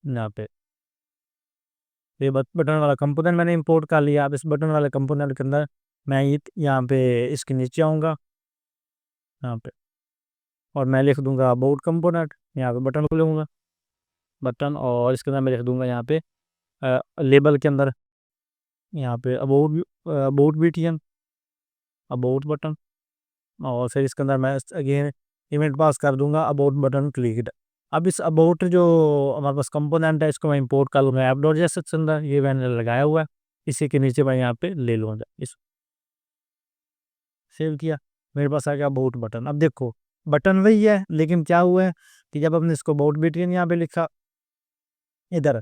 यहाँ पे। ये बटन वाला कंपोनेंट मैंने इंपोर्ट कर लिया। अब इस बटन वाले कंपोनेंट के अंदर मैं यहाँ पे इसके नीचे आऊँगा यहाँ पे, और मैं लिख दूंगा अबाउट कंपोनेंट। यहाँ पे बटन को लूँगा बटन, और इसके अंदर मैं लिख दूंगा यहाँ पे लेबल के अंदर यहाँ पे about, about btn, about button. और फिर इसके अंदर मैं अगेन इवेंट पास कर दूंगा अबाउट बटन क्लिक्ड। अब इस अबाउट जो हमारे पास कंपोनेंट है इसको मैं इंपोर्ट कर लूँगा ऐप डॉट जेएसएक्स के अंदर। ये मैंने लगाया हुआ है, इसी के नीचे मैं यहाँ पे ले लूँगा इस, सेव किया, मेरे पास आ गया अबाउट बटन। अब देखो बटन वही है, लेकिन क्या हुआ है कि जब हमने इसको अबाउट btn यहाँ पे लिखा इधर,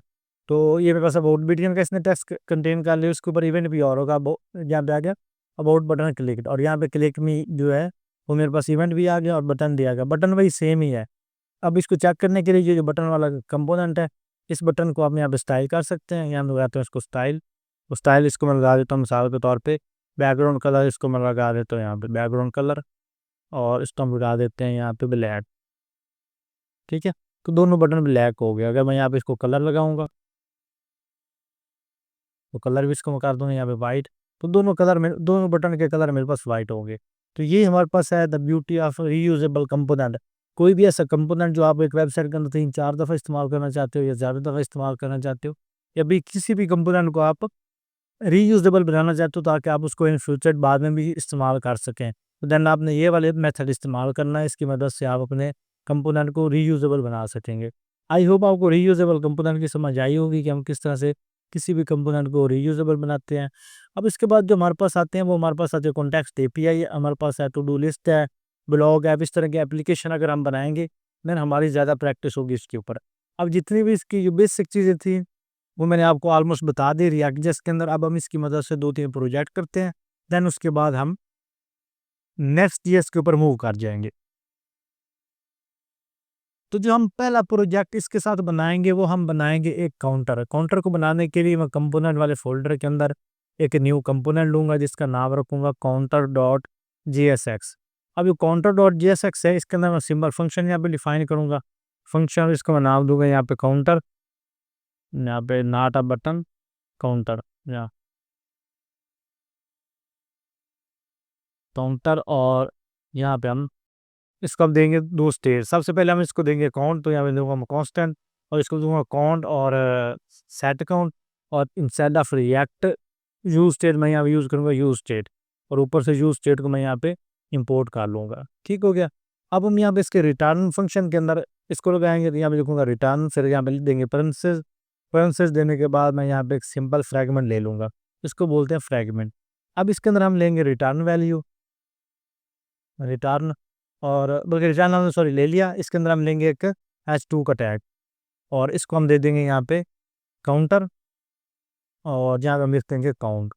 तो ये मेरे पास अबाउट btn का इसने टेक्स्ट कंटेन कर लिया, उसके ऊपर इवेंट भी और होगा। यहाँ पे आ गया अबाउट बटन क्लिक, और यहाँ पे क्लिक मी जो है वो मेरे पास इवेंट भी आ गया और बटन भी आ गया। बटन वही सेम ही है। अब इसको चेक करने के लिए ये जो बटन वाला कंपोनेंट है, इस बटन को आप यहाँ पे स्टाइल कर सकते हैं। यहाँ लगाते हैं इसको स्टाइल, तो स्टाइल इसको मैं लगा देता हूँ मिसाल के तौर पे बैकग्राउंड कलर, इसको मैं लगा देता हूँ यहाँ पे बैकग्राउंड कलर, और इसको हम लगा देते हैं यहाँ पे ब्लैक। ठीक है, तो दोनों बटन ब्लैक हो गया। अगर मैं यहाँ पे इसको कलर लगाऊंगा तो कलर भी इसको मैं कर दूंगा यहाँ पे वाइट, तो दोनों बटन के कलर मेरे पास वाइट होंगे। तो ये हमारे पास है the beauty of reusable component. कोई भी ऐसा कंपोनेंट जो आप एक वेबसाइट के अंदर 3-4 दफ़ा इस्तेमाल करना चाहते हो या ज़्यादा दफ़ा इस्तेमाल करना चाहते हो, या भी किसी भी कंपोनेंट को आप रीयूजेबल बनाना चाहते हो ताकि आप उसको इन फ्यूचर बाद में भी इस्तेमाल कर सकें, तो देन आपने ये वाले मेथड इस्तेमाल करना है। इसकी मदद से आप अपने कंपोनेंट को रीयूजेबल बना सकेंगे। आई होप आपको रीयूजेबल कंपोनेंट की समझ आई होगी कि हम किस तरह से किसी भी कंपोनेंट को रीयूजेबल बनाते हैं। अब इसके बाद जो हमारे पास आते हैं वो हमारे पास आते हैं कॉन्टेक्स्ट एपीआई, हमारे पास है टू डू लिस्ट है, ब्लॉग ऐप, इस तरह के एप्लीकेशन अगर हम बनाएंगे देन हमारी ज़्यादा प्रैक्टिस होगी इसके ऊपर। अब जितनी भी इसकी जो बेसिक चीज़ें थी वो मैंने आपको ऑलमोस्ट बता दी रिएक्ट जेएस के अंदर। अब हम इसकी मदद से 2-3 प्रोजेक्ट करते हैं, देन उसके बाद हम नेक्स्ट जेएस के ऊपर मूव कर जाएंगे। तो जो हम पहला प्रोजेक्ट इसके साथ बनाएंगे वो हम बनाएंगे एक काउंटर। काउंटर को बनाने के लिए मैं कंपोनेंट वाले फोल्डर के अंदर एक न्यू कंपोनेंट लूंगा जिसका नाम रखूंगा काउंटर डॉट जेएसएक्स। अब ये काउंटर डॉट जेएसएक्स है, इसके अंदर मैं सिंबल फंक्शन यहाँ पे डिफाइन करूंगा। फंक्शन इसको मैं नाम दूंगा यहाँ पे काउंटर, यहाँ पे नॉट अ बटन काउंटर, यहाँ काउंटर, और यहाँ पे हम इसको हम देंगे 2 स्टेट। सबसे पहले हम इसको देंगे काउंट, तो यहाँ पे दूँगा मैं कांस्टेंट और इसको दूँगा काउंट और सेट काउंट, और instead of react use state मैं यहाँ पे यूज़ करूँगा यूज स्टेट, और ऊपर से यूज स्टेट को मैं यहाँ पे इंपोर्ट कर लूँगा। ठीक हो गया। अब हम यहाँ पे इसके रिटर्न फंक्शन के अंदर इसको लगाएंगे, तो यहाँ पे लिखूँगा रिटर्न, फिर यहाँ पे लिख देंगे पेरेंथेसिस। पेरेंथेसिस देने के बाद मैं यहाँ पे एक सिंपल फ्रैगमेंट ले लूँगा, इसको बोलते हैं फ्रैगमेंट। अब इसके अंदर हम लेंगे रिटर्न वैल्यू, रिटर्न, और बल्कि रिटर्न हमने सॉरी ले लिया। इसके अंदर हम लेंगे एक h2 का टैग, और इसको हम दे देंगे यहाँ पे काउंटर, और यहाँ पे हम लिख देंगे काउंट।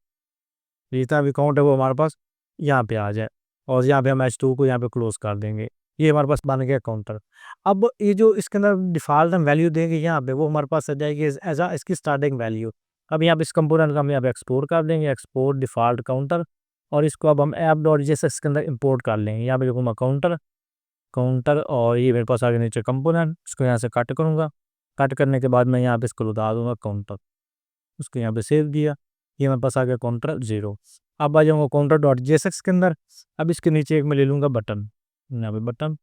जितना भी काउंट है वो हमारे पास यहाँ पे आ जाए, और यहाँ पे हम h2 को यहाँ पे क्लोज कर देंगे। ये हमारे पास बन गया काउंटर। अब ये जो इसके अंदर डिफ़ॉल्ट हम वैल्यू देंगे यहाँ पे, वो हमारे पास आ जाएगी एज आ इसकी स्टार्टिंग वैल्यू। अब यहाँ पे इस कंपोनेंट का हम यहाँ पे एक्सपोर्ट कर देंगे, एक्सपोर्ट डिफ़ॉल्ट काउंटर, और इसको अब हम ऐप डॉट जेएसएक्स के अंदर इंपोर्ट कर लेंगे। यहाँ पे लिखूँगा काउंटर, काउंटर, और ये मेरे पास आगे नीचे कंपोनेंट, इसको यहाँ से कट करूँगा। कट करने के बाद मैं यहाँ पे इसको लगा दूँगा काउंटर, उसको यहाँ पे सेव किया। ये मेरे पास आ गया काउंटर 0। अब आ जाऊँगा काउंटर डॉट जेएसएक्स के अंदर। अब इसके नीचे एक मैं ले लूँगा बटन, यहाँ पे बटन,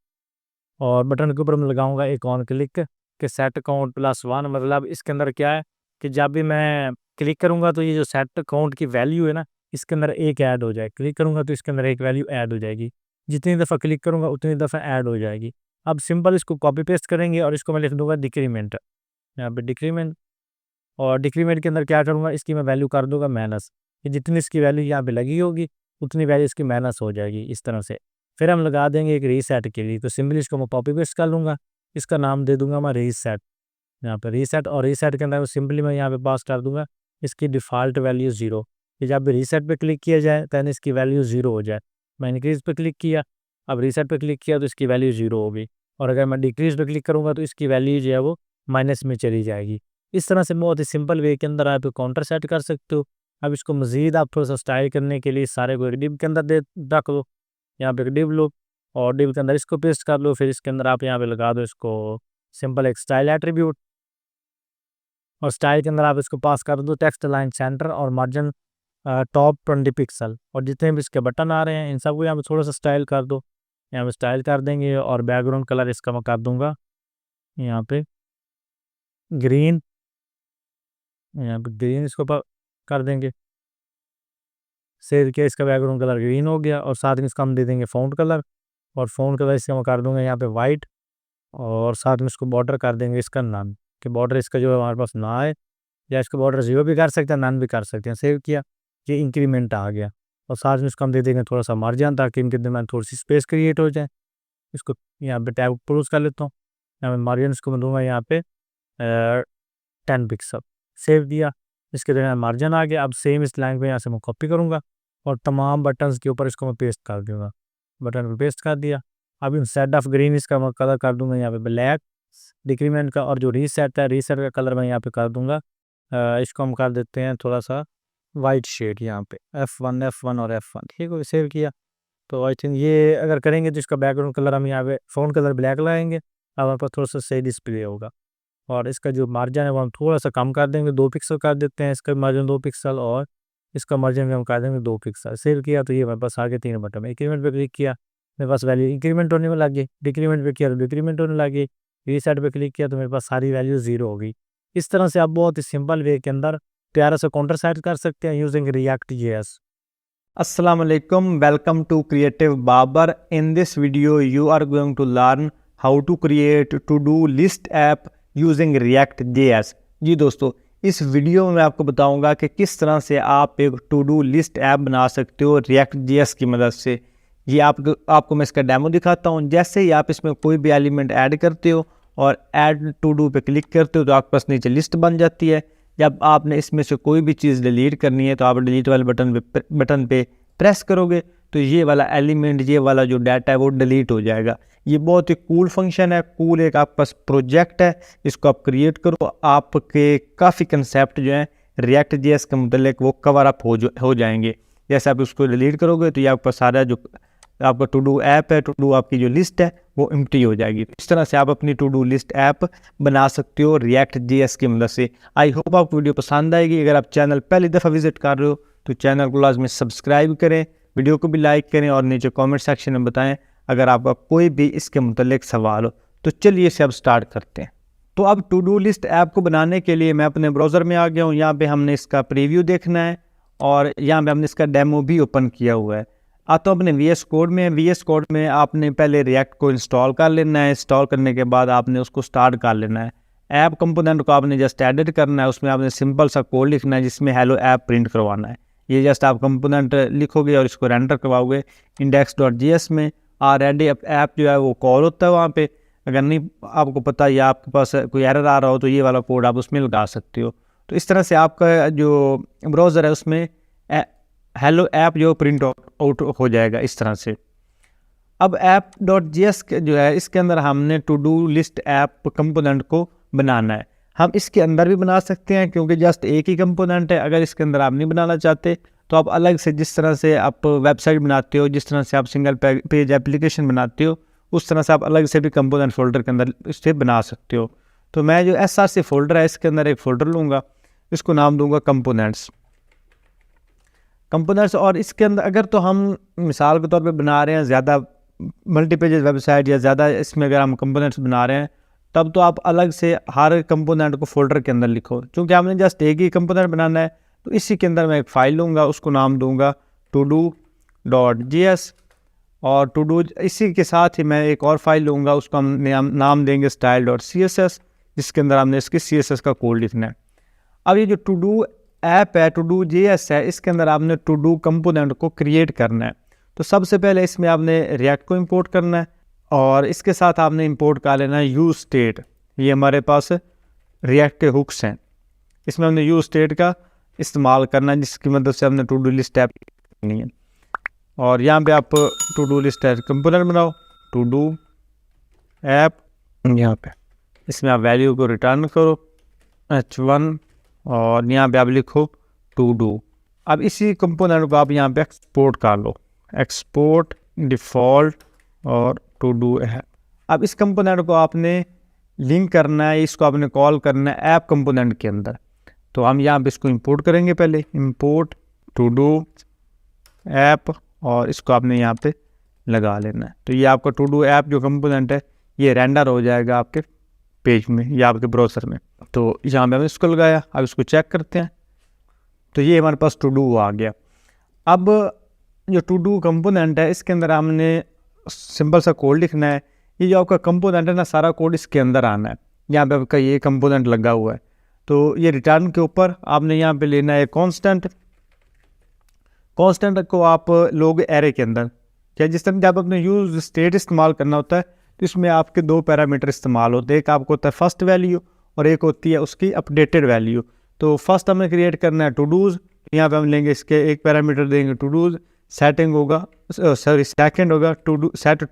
और बटन के ऊपर मैं लगाऊंगा एक ऑन क्लिक के सेट काउंट +1। मतलब इसके अंदर क्या है कि जब भी मैं क्लिक करूंगा तो ये जो सेट काउंट की वैल्यू है ना, इसके अंदर एक ऐड हो जाए। क्लिक करूंगा तो इसके अंदर एक वैल्यू ऐड हो जाएगी, जितनी दफ़ा क्लिक करूंगा उतनी दफ़ा ऐड हो जाएगी। अब सिंपल इसको कॉपी पेस्ट करेंगे, और इसको मैं लिख दूंगा डिक्रीमेंट, यहाँ पे डिक्रीमेंट, और डिक्रीमेंट के अंदर क्या करूँगा, इसकी मैं वैल्यू कर दूंगा माइनस, कि जितनी इसकी वैल्यू यहाँ पे लगी होगी उतनी वैल्यू इसकी माइनस हो जाएगी इस तरह से। फिर हम लगा देंगे एक रीसेट के लिए, तो सिंपली इसको मैं कॉपी पेस्ट कर लूँगा, इसका नाम दे दूंगा मैं रीसेट, यहाँ पे रीसेट, और रीसेट के अंदर सिंपली मैं यहाँ पे पास कर दूंगा इसकी डिफ़ॉल्ट वैल्यू 0, कि जब भी रीसेट पे क्लिक किया जाए तो इसकी वैल्यू 0 हो जाए। मैं इंक्रीज़ पे क्लिक किया, अब रीसेट पे क्लिक किया तो इसकी वैल्यू 0 होगी, और अगर मैं डिक्रीज़ पे क्लिक करूँगा तो इसकी वैल्यू जो है वो माइनस में चली जाएगी। इस तरह से बहुत ही सिंपल वे के अंदर आप काउंटर सेट कर सकते हो। अब इसको मज़ीद आप थोड़ा सा स्टाइल करने के लिए सारे को एक डिव के अंदर दे रख दो, यहाँ पे एक डिव लो, और डिव के अंदर इसको पेस्ट कर लो। फिर इसके अंदर आप यहाँ पे लगा दो इसको सिंपल एक स्टाइल एट्रीब्यूट, और स्टाइल के अंदर आप इसको पास कर दो टेक्स्ट लाइन सेंटर और मार्जिन टॉप 20 पिक्सल, और जितने भी इसके बटन आ रहे हैं इन सबको यहाँ पे थोड़ा सा स्टाइल कर दो। यहाँ पे स्टाइल कर देंगे, और बैकग्राउंड कलर इसका मैं कर दूंगा यहाँ पे ग्रीन, यहाँ पे ग्रीन इसको कर देंगे। सेव किया, इसका बैकग्राउंड कलर ग्रीन हो गया, और साथ में इसका हम दे देंगे फ़ॉन्ट कलर, और फ़ॉन्ट कलर इसका मैं कर दूंगा यहाँ पे वाइट, और साथ में इसको बॉर्डर कर देंगे इसका नन, कि बॉर्डर इसका जो है हमारे पास ना आए, या इसको बॉर्डर 0 भी कर सकते हैं, नन भी कर सकते हैं। सेव किया, ये इंक्रीमेंट आ गया, और साथ में इसको हम दे देंगे थोड़ा सा मार्जिन, ताकि इनके दरमियान थोड़ी सी स्पेस क्रिएट हो जाए। इसको यहाँ पे टैब क्लोज कर लेता हूँ, यहाँ पे मार्जिन इसको मैं दूंगा यहाँ पे 10 पिक्सल। सेव दिया, इसके दरमियान मार्जिन आ गया। अब सेम इस लाइन पे यहाँ से मैं कॉपी करूँगा, और तमाम बटन्स के ऊपर इसको मैं पेस्ट कर दूँगा, बटन पे पेस्ट कर दिया। अब इंस्टेड ऑफ ग्रीन इसका मैं कलर कर दूँगा यहाँ पे ब्लैक डिक्रीमेंट का, और जो रीसेट है रीसेट का कलर मैं यहाँ पे कर दूँगा इसको हम कर देते हैं थोड़ा सा वाइट शेड, यहाँ पे F1 और F1। ठीक हो, सेव किया। तो आई थिंक ये अगर करेंगे तो इसका बैकग्राउंड कलर हम यहाँ पे फ़ॉन्ट कलर ब्लैक लगाएंगे, अब हमारे पास थोड़ा सा सही डिस्प्ले होगा। और इसका जो मार्जिन है वो हम थोड़ा सा कम कर देंगे, 2 पिक्सल कर देते हैं इसका मार्जिन 2 पिक्सल, और इसका मार्जिन भी हम कर देंगे 2 पिक्सल। सेव किया, तो ये हमारे पास आगे 3 बटन। इंक्रीमेंट पे क्लिक किया, मेरे पास वैल्यू इंक्रीमेंट होने में लग गई, डिक्रीमेंट पे किया तो डिक्रीमेंट होने लगी, रीसेट पे क्लिक किया तो मेरे पास सारी वैल्यू 0 हो गई। इस तरह से आप बहुत ही सिंपल वे के अंदर प्यारा सा काउंटर सेट कर सकते हैं using react JS. Assalamu alaikum, welcome to Creative Barber. In this video you are going to learn how to create to-do list app using React.js। जी दोस्तों, इस वीडियो में मैं आपको बताऊंगा कि किस तरह से आप एक टू डू लिस्ट ऐप बना सकते हो React.js की मदद से। ये आपको मैं इसका डेमो दिखाता हूँ। जैसे ही आप इसमें कोई भी एलिमेंट ऐड करते हो और ऐड टू डू पे क्लिक करते हो तो आपके पास नीचे लिस्ट बन जाती है। जब आपने इसमें से कोई भी चीज़ डिलीट करनी है तो आप डिलीट वाले बटन पे प्रेस करोगे तो ये वाला एलिमेंट, ये वाला जो डाटा है वो डिलीट हो जाएगा। ये बहुत ही कूल फंक्शन है, कूल एक आपके पास प्रोजेक्ट है, इसको आप क्रिएट करो। आपके काफ़ी कंसेप्ट जो हैं React.js के मुतल्लिक वो कवर अप हो जाएंगे। जैसे आप उसको डिलीट करोगे तो ये आपका सारा जो आपका टू डू ऐप है, टू डू आपकी जो लिस्ट है वो एम्प्टी हो जाएगी। इस तरह से आप अपनी टू डू लिस्ट ऐप बना सकते हो React.js की मदद से। आई होप आपको वीडियो पसंद आएगी। अगर आप चैनल पहली दफ़ा विजिट कर रहे हो तो चैनल को लाजमी सब्सक्राइब करें, वीडियो को भी लाइक करें और नीचे कमेंट सेक्शन में बताएं अगर आपका कोई भी इसके मुतालिक सवाल हो। तो चलिए इसे अब स्टार्ट करते हैं। तो अब टू डू लिस्ट ऐप को बनाने के लिए मैं अपने ब्राउज़र में आ गया हूँ। यहाँ पे हमने इसका प्रीव्यू देखना है और यहाँ पे हमने इसका डेमो भी ओपन किया हुआ है। आता हूँ अपने VS कोड में। VS कोड में आपने पहले रिएक्ट को इंस्टॉल कर लेना है। इंस्टॉल करने के बाद आपने उसको स्टार्ट कर लेना है। ऐप कंपोनेंट को आपने जस्ट एडिट करना है। उसमें आपने सिंपल सा कोड लिखना है जिसमें हेलो ऐप प्रिंट करवाना है। ये जस्ट आप कंपोनेंट लिखोगे और इसको रेंडर करवाओगे index.js में। ऑलरेडी ऐप जो है वो कॉल होता है वहाँ पे। अगर नहीं आपको पता या आपके पास कोई एरर आ रहा हो तो ये वाला कोड आप उसमें लगा सकते हो। तो इस तरह से आपका जो ब्राउज़र है उसमें हेलो ऐप जो प्रिंट आउट हो जाएगा इस तरह से। अब app.js जो है इसके अंदर हमने to do list app component को बनाना है। हम इसके अंदर भी बना सकते हैं क्योंकि जस्ट एक ही कंपोनेंट है। अगर इसके अंदर आप नहीं बनाना चाहते तो आप अलग से, जिस तरह से आप वेबसाइट बनाते हो, जिस तरह से आप सिंगल पेज एप्लीकेशन बनाते हो, उस तरह से आप अलग से भी कंपोनेंट फोल्डर के अंदर इसे बना सकते हो। तो मैं जो SRC फोल्डर है इसके अंदर एक फ़ोल्डर लूँगा, इसको नाम दूंगा कंपोनेंट्स। और इसके अंदर अगर तो हम मिसाल के तौर पे बना रहे हैं ज़्यादा मल्टीपेजेस वेबसाइट या ज़्यादा इसमें अगर हम कंपोनेंट्स बना रहे हैं तब तो आप अलग से हर कंपोनेंट को फोल्डर के अंदर लिखो। क्योंकि आपने जस्ट एक ही कंपोनेंट बनाना है तो इसी के अंदर मैं एक फ़ाइल लूँगा, उसको नाम दूँगा todo.js। और टू डू इसी के साथ ही मैं एक और फाइल लूँगा, उसको हम नाम देंगे style.css, जिसके अंदर हमने इसके CSS का कोड लिखना है। अब ये जो टू डू ऐप है, टू डू JS है, इसके अंदर आपने टू डू कंपोनेंट को क्रिएट करना है। तो सबसे पहले इसमें आपने रिएक्ट को इंपोर्ट करना है और इसके साथ आपने इंपोर्ट कर लेना है यूज स्टेट। ये हमारे पास रिएक्ट के हुक्स हैं, इसमें हमने यूज स्टेट का इस्तेमाल करना है जिसकी मदद से हमने टू डू लिस्ट ऐप करनी है। और यहाँ पे आप to do list app component बनाओ, टू डू ऐप, यहाँ पे इसमें आप वैल्यू को रिटर्न करो h1 और यहाँ पे आप लिखो टू डू। अब इसी कंपोनेंट को आप यहाँ पे एक्सपोर्ट कर लो, एक्सपोर्ट डिफ़ॉल्ट और टू डू है। अब इस कंपोनेंट को आपने लिंक करना है, इसको आपने कॉल करना है ऐप कंपोनेंट के अंदर। तो हम यहाँ पे इसको इंपोर्ट करेंगे, पहले इंपोर्ट टू डू ऐप और इसको आपने यहाँ पे लगा लेना है। तो ये आपका टू डू ऐप जो कंपोनेंट है ये रेंडर हो जाएगा आपके पेज में या आपके ब्राउज़र में। तो यहाँ पे हमने इसको लगाया, अब इसको चेक करते हैं। तो ये हमारे पास टू डू आ गया। अब जो टू डू कंपोनेंट है इसके अंदर हमने सिंपल सा कोड लिखना है। ये जो आपका कंपोनेंट है ना, सारा कोड इसके अंदर आना है। यहाँ पे आपका ये कंपोनेंट लगा हुआ है। तो ये रिटर्न के ऊपर आपने यहाँ पे लेना है कांस्टेंट को आप लोग एरे के अंदर, क्या जिस तरह जब आपने यूज स्टेट इस्तेमाल करना होता है तो इसमें आपके दो पैरामीटर इस्तेमाल होते हैं। एक आपको होता है फर्स्ट वैल्यू और एक होती है उसकी अपडेटेड वैल्यू। तो फर्स्ट हमें क्रिएट करना है टू डूज़, यहाँ पे हम लेंगे इसके एक पैरामीटर देंगे टू डूज़, सेटिंग होगा सेकंड होगा to do set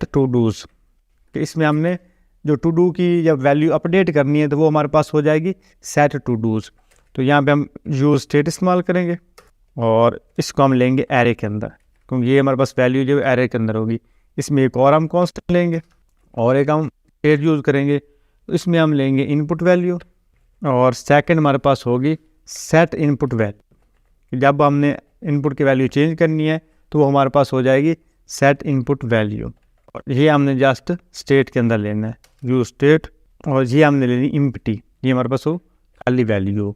to dos. इसमें हमने जो टू डू की जब वैल्यू अपडेट करनी है तो वो हमारे पास हो जाएगी सेट टू डूज़। तो यहाँ पे हम यूज स्टेट इस्तेमाल करेंगे और इसको हम लेंगे एरे के अंदर, क्योंकि ये हमारे पास वैल्यू जो एरे के अंदर होगी। इसमें एक और हम कांस्टेंट लेंगे और एक हम स्टेट यूज़ करेंगे। तो इसमें हम लेंगे इनपुट वैल्यू और सेकंड हमारे पास होगी सेट इनपुट वैल्यू। जब हमने इनपुट की वैल्यू चेंज करनी है तो वो हमारे पास हो जाएगी सेट इनपुट वैल्यू। और ये हमने जस्ट स्टेट के अंदर लेना है यूज स्टेट और ये हमने लेनी एम्प्टी, ये हमारे पास हो खाली वैल्यू।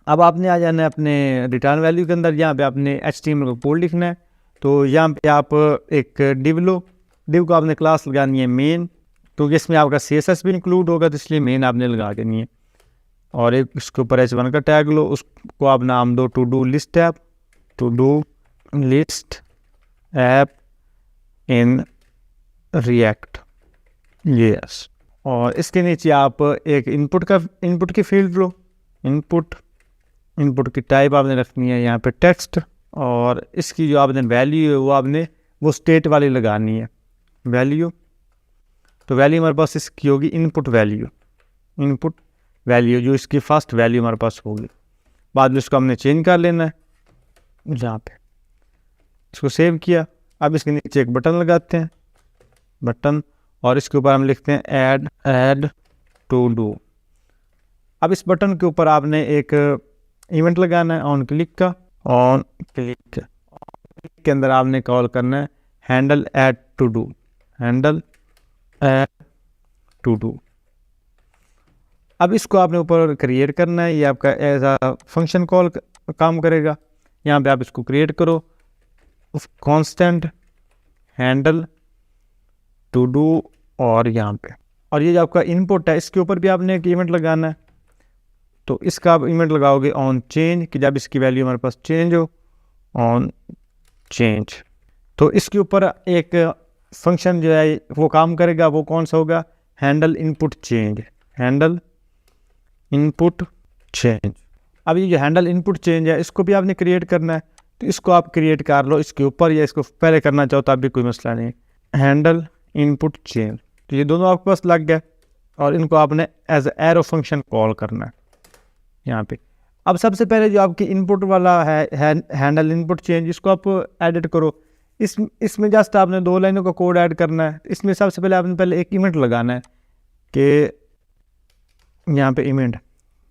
अब आपने आ जाना है अपने रिटर्न वैल्यू के अंदर, यहाँ पे आपने HTML का कोड लिखना है। तो यहाँ पे आप एक डिव लो, डिव को आपने क्लास लगानी है मेन, क्योंकि इसमें आपका CSS भी इंक्लूड होगा तो इसलिए मेन आपने लगा देनी है। और एक इसके ऊपर H1 का टैग लो, उसको आप नाम दो to do list app, to do list app in React yes. और इसके नीचे आप एक इनपुट की फील्ड लो, इनपुट की टाइप आपने रखनी है यहाँ पे टेक्स्ट, और इसकी जो आपने वैल्यू है वो आपने वो स्टेट वाली लगानी है वैल्यू। तो वैल्यू हमारे पास इसकी होगी इनपुट वैल्यू जो इसकी फर्स्ट वैल्यू हमारे पास होगी। बाद में इसको हमने चेंज कर लेना है जहाँ पे, इसको सेव किया। अब इसके नीचे एक बटन लगाते हैं बटन, और इसके ऊपर हम लिखते हैं ऐड टू डू। अब इस बटन के ऊपर आपने एक इवेंट लगाना है ऑन क्लिक का, के अंदर आपने कॉल करना है handle at to do, handle at to do. अब इसको आपने ऊपर क्रिएट करना है, ये आपका एज आ फंक्शन कॉल काम करेगा। यहाँ पे आप इसको क्रिएट करो, कांस्टेंट हैंडल टू डू, और यहाँ पे, और ये जो आपका इनपुट है इसके ऊपर भी आपने एक इवेंट लगाना है। तो इसका आप इवेंट लगाओगे ऑन चेंज, कि जब इसकी वैल्यू हमारे पास चेंज हो, ऑन चेंज। तो इसके ऊपर एक फंक्शन जो है वो काम करेगा, वो कौन सा होगा, handle input change, handle input change. अब ये जो हैंडल इनपुट चेंज है इसको भी आपने क्रिएट करना है, तो इसको आप क्रिएट कर लो इसके ऊपर, या इसको पहले करना चाहो तो आप भी कोई मसला नहीं, हैंडल इनपुट चेंज। तो ये दोनों आपके पास लग गया, और इनको आपने एज एरो फंक्शन कॉल करना है यहाँ पे। अब सबसे पहले जो आपकी इनपुट वाला है हैंडल इनपुट चेंज, इसको आप एडिट करो। इसमें जस्ट आपने 2 लाइनों का कोड ऐड करना है। इसमें सबसे पहले आपने पहले एक इवेंट लगाना है कि यहाँ पे इवेंट,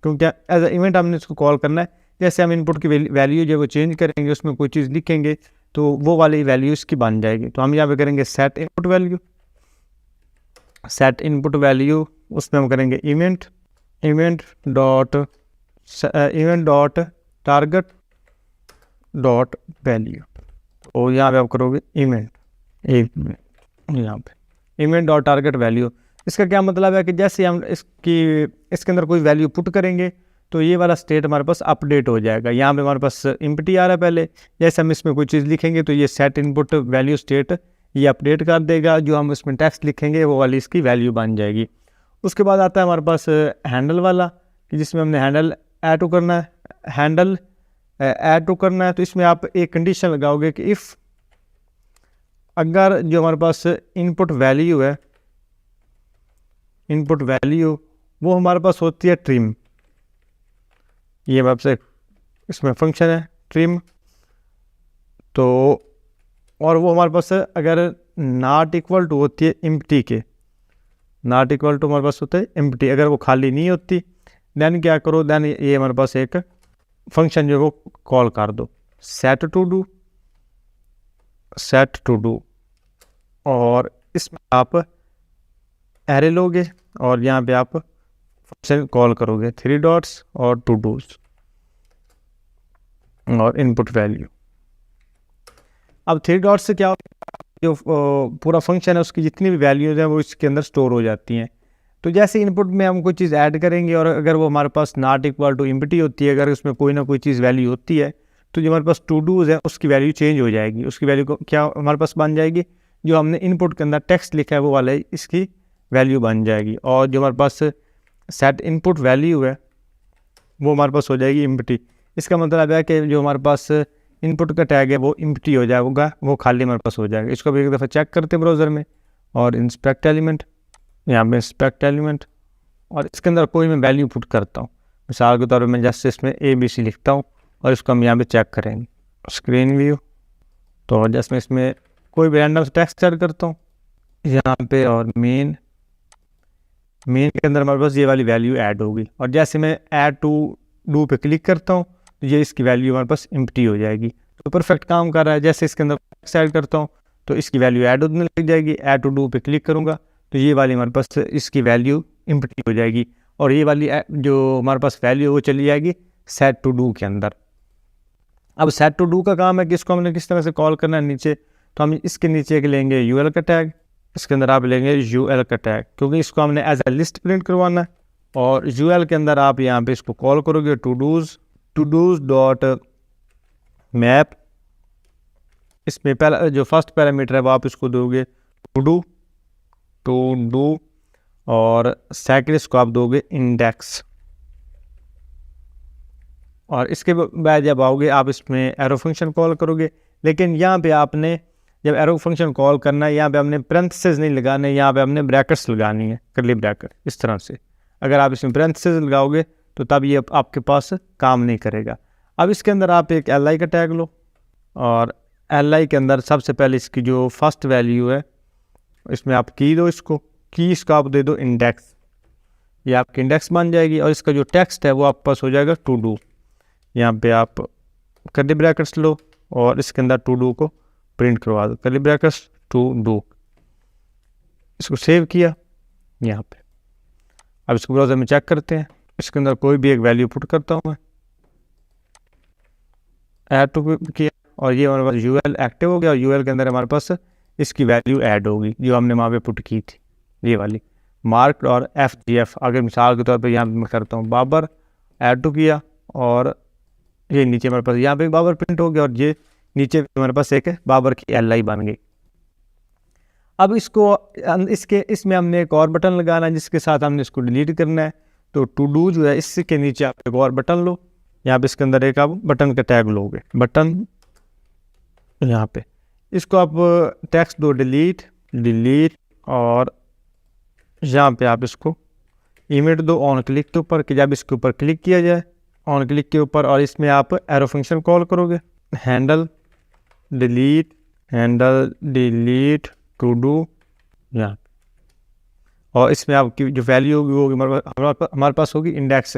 क्योंकि एज ए इवेंट हमने इसको कॉल करना है। जैसे हम इनपुट की वैल्यू जो वो चेंज करेंगे, उसमें कोई चीज़ लिखेंगे तो वो वाली वैल्यू इसकी बन जाएगी। तो हम यहाँ पे करेंगे set input value, set input value, उसमें हम करेंगे event, event dot target dot value, और यहाँ पे आप करोगे इवेंट, यहाँ पे इवेंट डॉट टारगेट वैल्यू। इसका क्या मतलब है कि जैसे हम इसके अंदर कोई वैल्यू पुट करेंगे तो ये वाला स्टेट हमारे पास अपडेट हो जाएगा। यहाँ पे हमारे पास एम्प्टी आ रहा है पहले, जैसे हम इसमें कोई चीज़ लिखेंगे तो ये सेट इनपुट वैल्यू स्टेट ये अपडेट कर देगा, जो हम इसमें टेक्स्ट लिखेंगे वो वाली इसकी वैल्यू बन जाएगी। उसके बाद आता है हमारे पास हैंडल वाला, कि जिसमें हमने हैंडल ऐड टू करना है, हैंडल ऐड टू करना है। तो इसमें आप एक कंडीशन लगाओगे कि इफ़ अगर जो हमारे पास इनपुट वैल्यू है, इनपुट वैल्यू वो हमारे पास होती है ट्रिम, ये आपसे इसमें फंक्शन है ट्रिम, तो और वो हमारे पास अगर नॉट इक्वल टू होती है एम्प्टी के, नॉट इक्वल टू हमारे पास होता है एम्प्टी, अगर वो खाली नहीं होती देन क्या करो, देन ये हमारे पास एक फंक्शन जो वो कॉल कर दो, set to do, set to do, और इसमें आप एरे लोगे और यहाँ पे आप फंक्शन कॉल करोगे 3 डॉट्स और 2 डूज और इनपुट वैल्यू। अब 3 डॉट्स से क्या होगा, जो पूरा फंक्शन है उसकी जितनी भी वैल्यूज हैं वो इसके अंदर स्टोर हो जाती हैं। तो जैसे इनपुट में हम कोई चीज़ ऐड करेंगे और अगर वो हमारे पास नॉट इक्वल टू एम्प्टी होती है, अगर उसमें कोई ना कोई चीज़ वैल्यू होती है, तो जो हमारे पास 2 डूज है उसकी वैल्यू चेंज हो जाएगी। उसकी वैल्यू को क्या हमारे पास बन जाएगी, जो हमने इनपुट के अंदर टेक्स्ट लिखा है वो वाला इसकी वैल्यू बन जाएगी, और जो हमारे पास सेट इनपुट वैल्यू है वो हमारे पास हो जाएगी एम्प्टी। इसका मतलब है कि जो हमारे पास इनपुट का टैग है वो एम्प्टी हो जाएगा, वो खाली हमारे पास हो जाएगा। इसको भी एक दफ़ा चेक करते हैं ब्राउज़र में, और इंस्पेक्ट एलिमेंट, यहाँ पे इंस्पेक्ट एलिमेंट, और इसके अंदर कोई मैं वैल्यू पुट करता हूँ, मिसाल के तौर पर मैं जैसे इसमें ABC लिखता हूँ और इसको हम यहाँ पे चेक करेंगे स्क्रीन व्यू। तो जैसे मैं इसमें कोई भी रैंडम टेक्स्ट ऐड करता हूँ यहाँ पे, और मेन के अंदर हमारे पास ये वाली वैल्यू ऐड होगी, और जैसे मैं ऐड टू डू पे क्लिक करता हूँ तो ये इसकी वैल्यू हमारे पास एम्प्टी हो जाएगी। तो परफेक्ट काम कर रहा है। जैसे इसके अंदर टेक्स्ट ऐड करता हूँ तो इसकी वैल्यू ऐड होने लग जाएगी, ऐड टू डू पे क्लिक करूँगा तो ये वाली हमारे पास इसकी वैल्यू एम्प्टी हो जाएगी, और ये वाली जो हमारे पास वैल्यू वो चली जाएगी सेट टू डू के अंदर। अब सेट टू डू का काम है कि इसको हमने किस तरह से कॉल करना है नीचे, तो हम इसके नीचे लेंगे UL का टैग, इसके अंदर आप लेंगे UL का टैग, क्योंकि इसको हमने एज ए लिस्ट प्रिंट करवाना है, और UL के अंदर आप यहाँ पे इसको कॉल करोगे टू डूज डॉट मैप। इसमें पहला जो फर्स्ट पैरामीटर है वो आप इसको दोगे टू डू, और सेकंड इसको आप दोगे इंडेक्स, और इसके बाद जब आओगे आप इसमें एरो फंक्शन कॉल करोगे। लेकिन यहाँ पे आपने जब एरो फंक्शन कॉल करना है, यहाँ पे हमने पेरेंथेसिस नहीं लगाने, यहाँ पे हमने ब्रैकेट्स लगानी है, करली ब्रैकेट इस तरह से। अगर आप इसमें पेरेंथेसिस लगाओगे तो तब ये आपके पास काम नहीं करेगा। अब इसके अंदर आप एक LI का टैग लो, और LI के अंदर सबसे पहले इसकी जो फर्स्ट वैल्यू है इसमें आप की दो, इसको आप दे दो इंडेक्स, ये आपकी इंडेक्स बन जाएगी, और इसका जो टेक्स्ट है वो आपके पास हो जाएगा टू डू। यहाँ पे आप करली ब्रैकेट्स लो और इसके अंदर टू डू को प्रिंट करवा दो, कर्ली ब्रैकेट्स टू डू। इसको सेव किया यहाँ पे। अब इसको ब्राउज़र में चेक करते हैं। इसके अंदर कोई भी एक वैल्यू पुट करता हूँ मैं, ऐड टू किया और ये हमारे पास यूएल एक्टिव हो गया और यूएल के अंदर हमारे पास इसकी वैल्यू ऐड होगी जो हमने वहाँ पे पुट की थी, ये वाली मार्क और FGF। अगर मिसाल के तौर पे यहाँ पे मैं करता हूँ बाबर, ऐड टू किया और ये नीचे हमारे पास यहाँ पे बाबर प्रिंट हो गया और ये नीचे हमारे पास एक बाबर की LI बन गई। अब इसमें हमने एक और बटन लगाना है जिसके साथ हमने इसको डिलीट करना है। तो टू डू जो है इसके नीचे आप एक और बटन लो, यहाँ पे इसके अंदर एक आप बटन का टैग लोगे, बटन यहाँ पे इसको आप टेक्स्ट दो डिलीट और यहाँ पे आप इसको इमेज दो ऑन क्लिक के ऊपर, कि जब इसके ऊपर क्लिक किया जाए ऑन क्लिक के ऊपर और इसमें आप एरो फंक्शन कॉल करोगे, हैंडल डिलीट टू डू यहाँ, और इसमें आपकी जो वैल्यू होगी वो हमारे पास होगी इंडेक्स।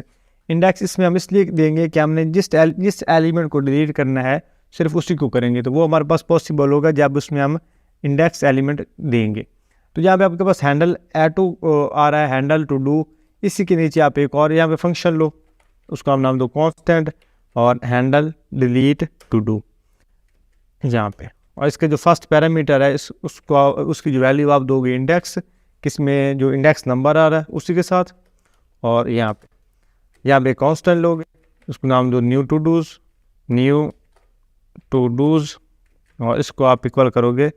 इसमें हम इसलिए देंगे कि हमने जिस एलिमेंट को डिलीट करना है सिर्फ उसी को करेंगे, तो वो हमारे पास पॉसिबल होगा जब उसमें हम इंडेक्स एलिमेंट देंगे। तो यहाँ पे आपके पास हैंडल ऐड टू आ रहा है, हैंडल टू डू, इसी के नीचे आप एक और यहाँ पे फंक्शन लो, उसको हम नाम दो कांस्टेंट और हैंडल डिलीट टू डू यहाँ पे। और इसका जो फर्स्ट पैरामीटर है उसकी जो वैल्यू आप दोगे इंडेक्स, किसमें जो इंडेक्स नंबर आ रहा है उसी के साथ, और यहाँ पे कांस्टेंट लोगे, उसको नाम दो न्यू टू डूज और इसको आप इक्वल करोगे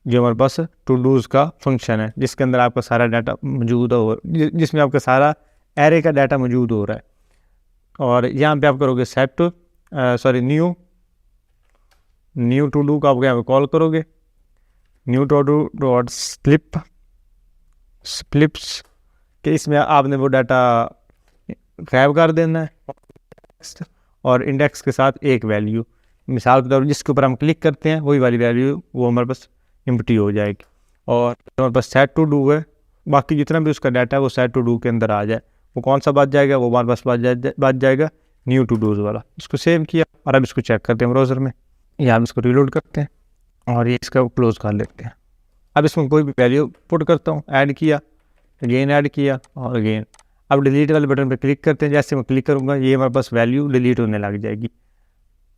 जो हमारे पास टू डूज का फंक्शन है जिसके अंदर आपका सारा डाटा मौजूद हो, जिसमें आपका सारा एरे का डाटा मौजूद हो रहा है। और यहाँ पे आप करोगे न्यू टू डू का आप यहाँ पे कॉल करोगे, न्यू टू डू डॉट स्प्लिप्स के इसमें आपने वो डाटा गायब कर देना है और इंडेक्स के साथ एक वैल्यू, मिसाल के तौर पर जिसके ऊपर हम क्लिक करते हैं वही वाली वैल्यू वो हमारे पास एम्प्टी हो जाएगी। और हमारे पास सेट टू डू है, बाकी जितना भी उसका डाटा है वो सेट टू डू के अंदर आ जाए, वो कौन सा बच जाएगा, वो हमारे पास बच जाएगा न्यू टू डूज वाला। इसको सेव किया और अब इसको चेक करते हैं ब्राउज़र में, यहाँ इसको रिलोड करते हैं और ये इसका क्लोज कर लेते हैं। अब इसमें कोई भी वैल्यू पुट करता हूँ, ऐड किया और अगेन। अब डिलीट वाले बटन पर क्लिक करते हैं, जैसे मैं क्लिक करूँगा ये हमारे पास वैल्यू डिलीट होने लग जाएगी।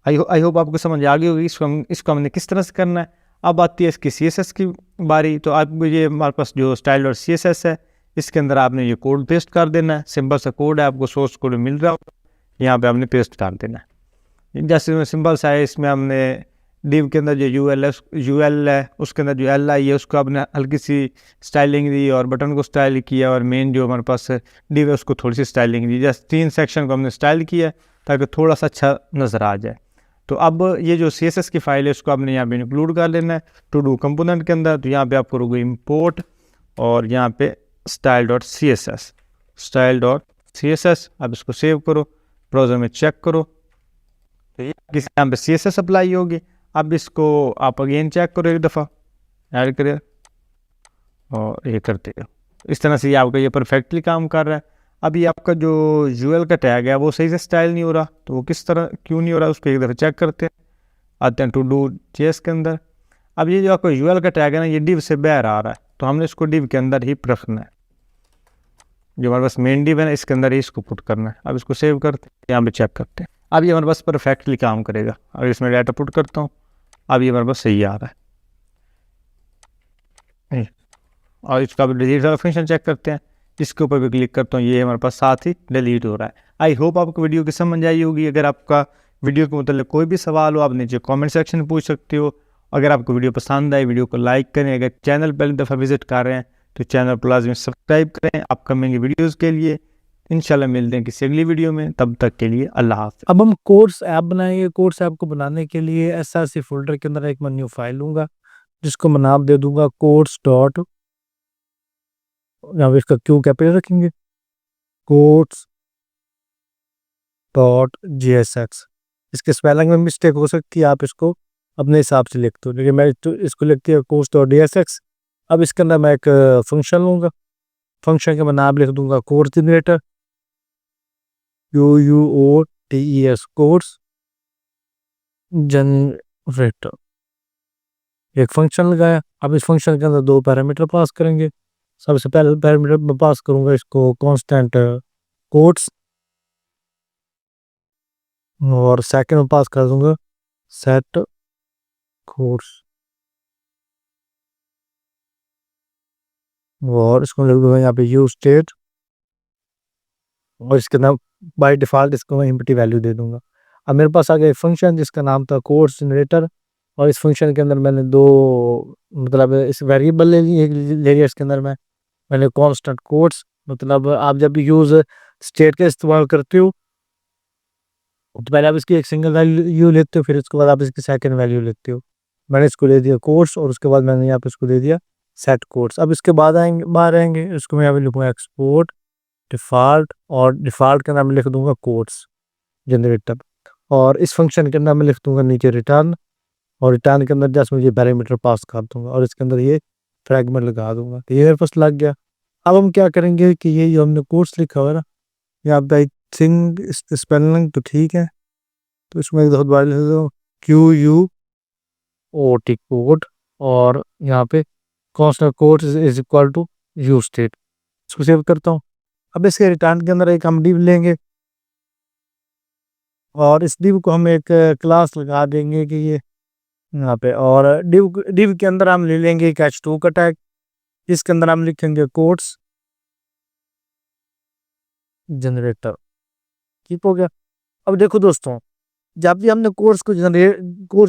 आई होप आपको समझ आ गई होगी इसको हमने किस तरह से करना है। अब आती है इसकी CSS की बारी। तो आप ये हमारे पास जो स्टाइल और CSS है इसके अंदर आपने ये कोड पेस्ट कर देना है, सिंपल सा कोड है, आपको सोर्स कोड मिल रहा होगा, यहाँ पे आपने पेस्ट कर देना है। जैसे सिंपल सा है, इसमें हमने डिव के अंदर जो यूएल है उसके अंदर जो LI है उसको आपने हल्की सी स्टाइलिंग दी और बटन को स्टाइल किया और मेन जो हमारे पास डिव है उसको थोड़ी सी स्टाइलिंग दी। जैसे 3 सेक्शन को हमने स्टाइल किया ताकि थोड़ा सा अच्छा नज़र आ जाए। तो अब ये जो CSS की फाइल है उसको आपने यहाँ पे इंक्लूड कर लेना है टू डू कंपोनेंट के अंदर। तो यहाँ पे आप करोगे इंपोर्ट और यहाँ पे style.css। अब इसको सेव करो, ब्राउज़र में चेक करो, तो ये किसी यहाँ पे CSS अप्लाई होगी। अब इसको आप अगेन चेक करो, एक दफ़ा ऐड करें और ये करते हो, इस तरह से ये आपका ये परफेक्टली काम कर रहा है। अब ये आपका जो यूएल का टैग है वो सही से स्टाइल नहीं हो रहा, तो वो किस तरह क्यों नहीं हो रहा उसको एक दफ़ा चेक करते हैं। आते हैं टू डू JS के अंदर। अब ये जो आपका यूएल का टैग है ना ये डिव से बाहर आ रहा है, तो हमने इसको डिव के अंदर ही रखना है। जो हमारे पास मेन डिव है ना इसके अंदर ही इसको पुट करना है। अब इसको सेव करते हैं, यहाँ पे चेक करते हैं। अब ये हमारे पास परफेक्टली काम करेगा। अगर इसमें डाटा पुट करता हूँ अब ये हमारे पास सही आ रहा है। और इसका डिलीट वाला फंक्शन चेक करते हैं, इसके ऊपर भी क्लिक करता हूँ ये हमारे पास साथ ही डिलीट हो रहा है। आई होप आपको वीडियो की समझ आई होगी। अगर आपका वीडियो के मतलब कोई भी सवाल हो आप नीचे कमेंट सेक्शन में पूछ सकते हो। अगर आपको वीडियो पसंद आए वीडियो को लाइक करें। अगर चैनल पहली दफ़ा विजिट कर रहे हैं तो चैनल को लाजमी सब्सक्राइब करें अपकमिंग वीडियोज़ के लिए। इंशाल्लाह मिलते हैं किसी अगली वीडियो में, तब तक के लिए अल्लाह हाफ़िज़। अब हम कोर्स ऐप बनाएंगे। कोर्स ऐप को बनाने के लिए SRC फोल्डर के अंदर एक मैं न्यू फाइल लूँगा जिसको मैं नाम दे दूंगा कोर्स डॉट, यहाँ पे इसका क्यू कैपिटल रखेंगे, कोर्स डॉट JSX। इसके स्पेलिंग में मिस्टेक हो सकती है, आप इसको अपने हिसाब से लिखते हो, लेकिन मैं तो इसको लिखती है कोर्स डॉट JSX। अब इसके अंदर मैं एक फंक्शन लूँगा, फंक्शन का मैं नाम लिख दूंगा course generator, QUOTES course vector. एक फंक्शन लगाया, अब इस फंक्शन के अंदर दो पैरामीटर पास करेंगे। सबसे पहले पैरामीटर में पास करूंगा इसको कांस्टेंट कोट्स, और सेकंड में पास कर दूंगा सेट कोट्स, और इसको लिख दूंगा यहाँ पे यूज स्टेट, और इसके नाम बाय डिफ़ॉल्ट इसको मैं एम्प्टी वैल्यू दे दूंगा। अब मेरे पास आ गया एक फंक्शन जिसका नाम था कोट्स जनरेटर, और इस फंक्शन के अंदर मैंने दो मतलब इस वेरिएबल ले ली, एक ले लिया इसके अंदर मैंने कांस्टेंट कोट्स। मतलब आप जब भी यूज स्टेट का इस्तेमाल करते हो तो पहले आप इसकी एक सिंगल वैल्यू लेते हो, फिर उसके बाद आप इसकी सेकंड वैल्यू लेते हो। मैंने इसको दे दिया कोट्स, और उसके बाद मैंने यहाँ पे इसको दे दिया सेट कोट्स। अब इसके बाद आएंगे बाहर आएंगे, इसको मैं यहाँ पे लिखूंगा एक्सपोर्ट डिफ़ॉल्ट, और डिफ़ॉल्ट के नाम में लिख दूंगा कोट्स जनरेटर, और इस फंक्शन के अंदर मैं लिख दूंगा नीचे रिटर्न, और रिटर्न के अंदर जस्ट मुझे पैरामीटर पास कर दूंगा, और इसके अंदर ये फ्रैगमेंट लगा दूंगा। तो ये मेरे पास लग गया। अब हम क्या करेंगे कि ये जो हमने कोर्स लिखा हुआ है ना, यहाँ पे आई थिंक स्पेलिंग तो ठीक है, तो इसमें एक बहुत बार लिख दो QUOT कोड, और यहाँ पे constant code is equal to you state. इसको सेव करता हूँ। अब इसके रिटर्न के अंदर एक हम डिव लेंगे, और इस डिव को हम एक क्लास लगा देंगे कि ये यहाँ पे, और डिव डिव के अंदर हम ले लेंगे एक h2 का टैग, इसके अंदर हम लिखेंगे कोड्स जनरेटर। ठीक हो गया। अब देखो दोस्तों, जब भी हमने कोर्स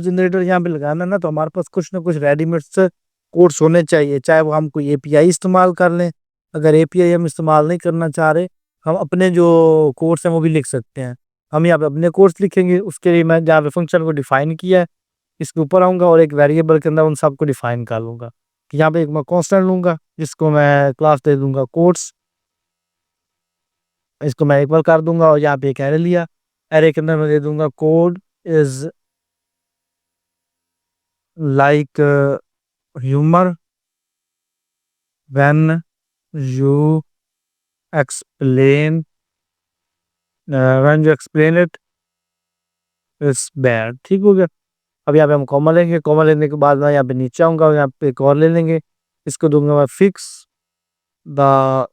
जनरेटर यहाँ पे लगाना ना, तो हमारे पास कुछ ना कुछ रेडीमेड से कोर्स होने चाहिए, चाहे वो हम कोई एपीआई इस्तेमाल कर लें। अगर एपीआई हम इस्तेमाल नहीं करना चाह रहे, हम अपने जो कोर्स हैं वो भी लिख सकते हैं। हम यहाँ पे अपने कोर्स लिखेंगे, उसके लिए मैं जहाँ पे फंक्शन को डिफाइन किया है इसके ऊपर आऊँगा, और एक वेरिएबल के अंदर उन सबको डिफाइन कर लूँगा कि यहाँ पे एक मैं कॉन्स्टेंट लूँगा जिसको मैं क्लास दे दूँगा कोर्स, इसको मैं इक्वल कर दूंगा, और यहाँ पे एक एरे लिया, एरे के अंदर मैं दे दूंगा code is like humour when you explain when you explain it is bad. ठीक हो गया। अब यहाँ पे हम कॉमा लेंगे, कॉमा लेने के बाद मैं यहाँ पे नीचे आऊंगा, और यहाँ पे एक और ले लेंगे, इसको दूंगा मैं fix the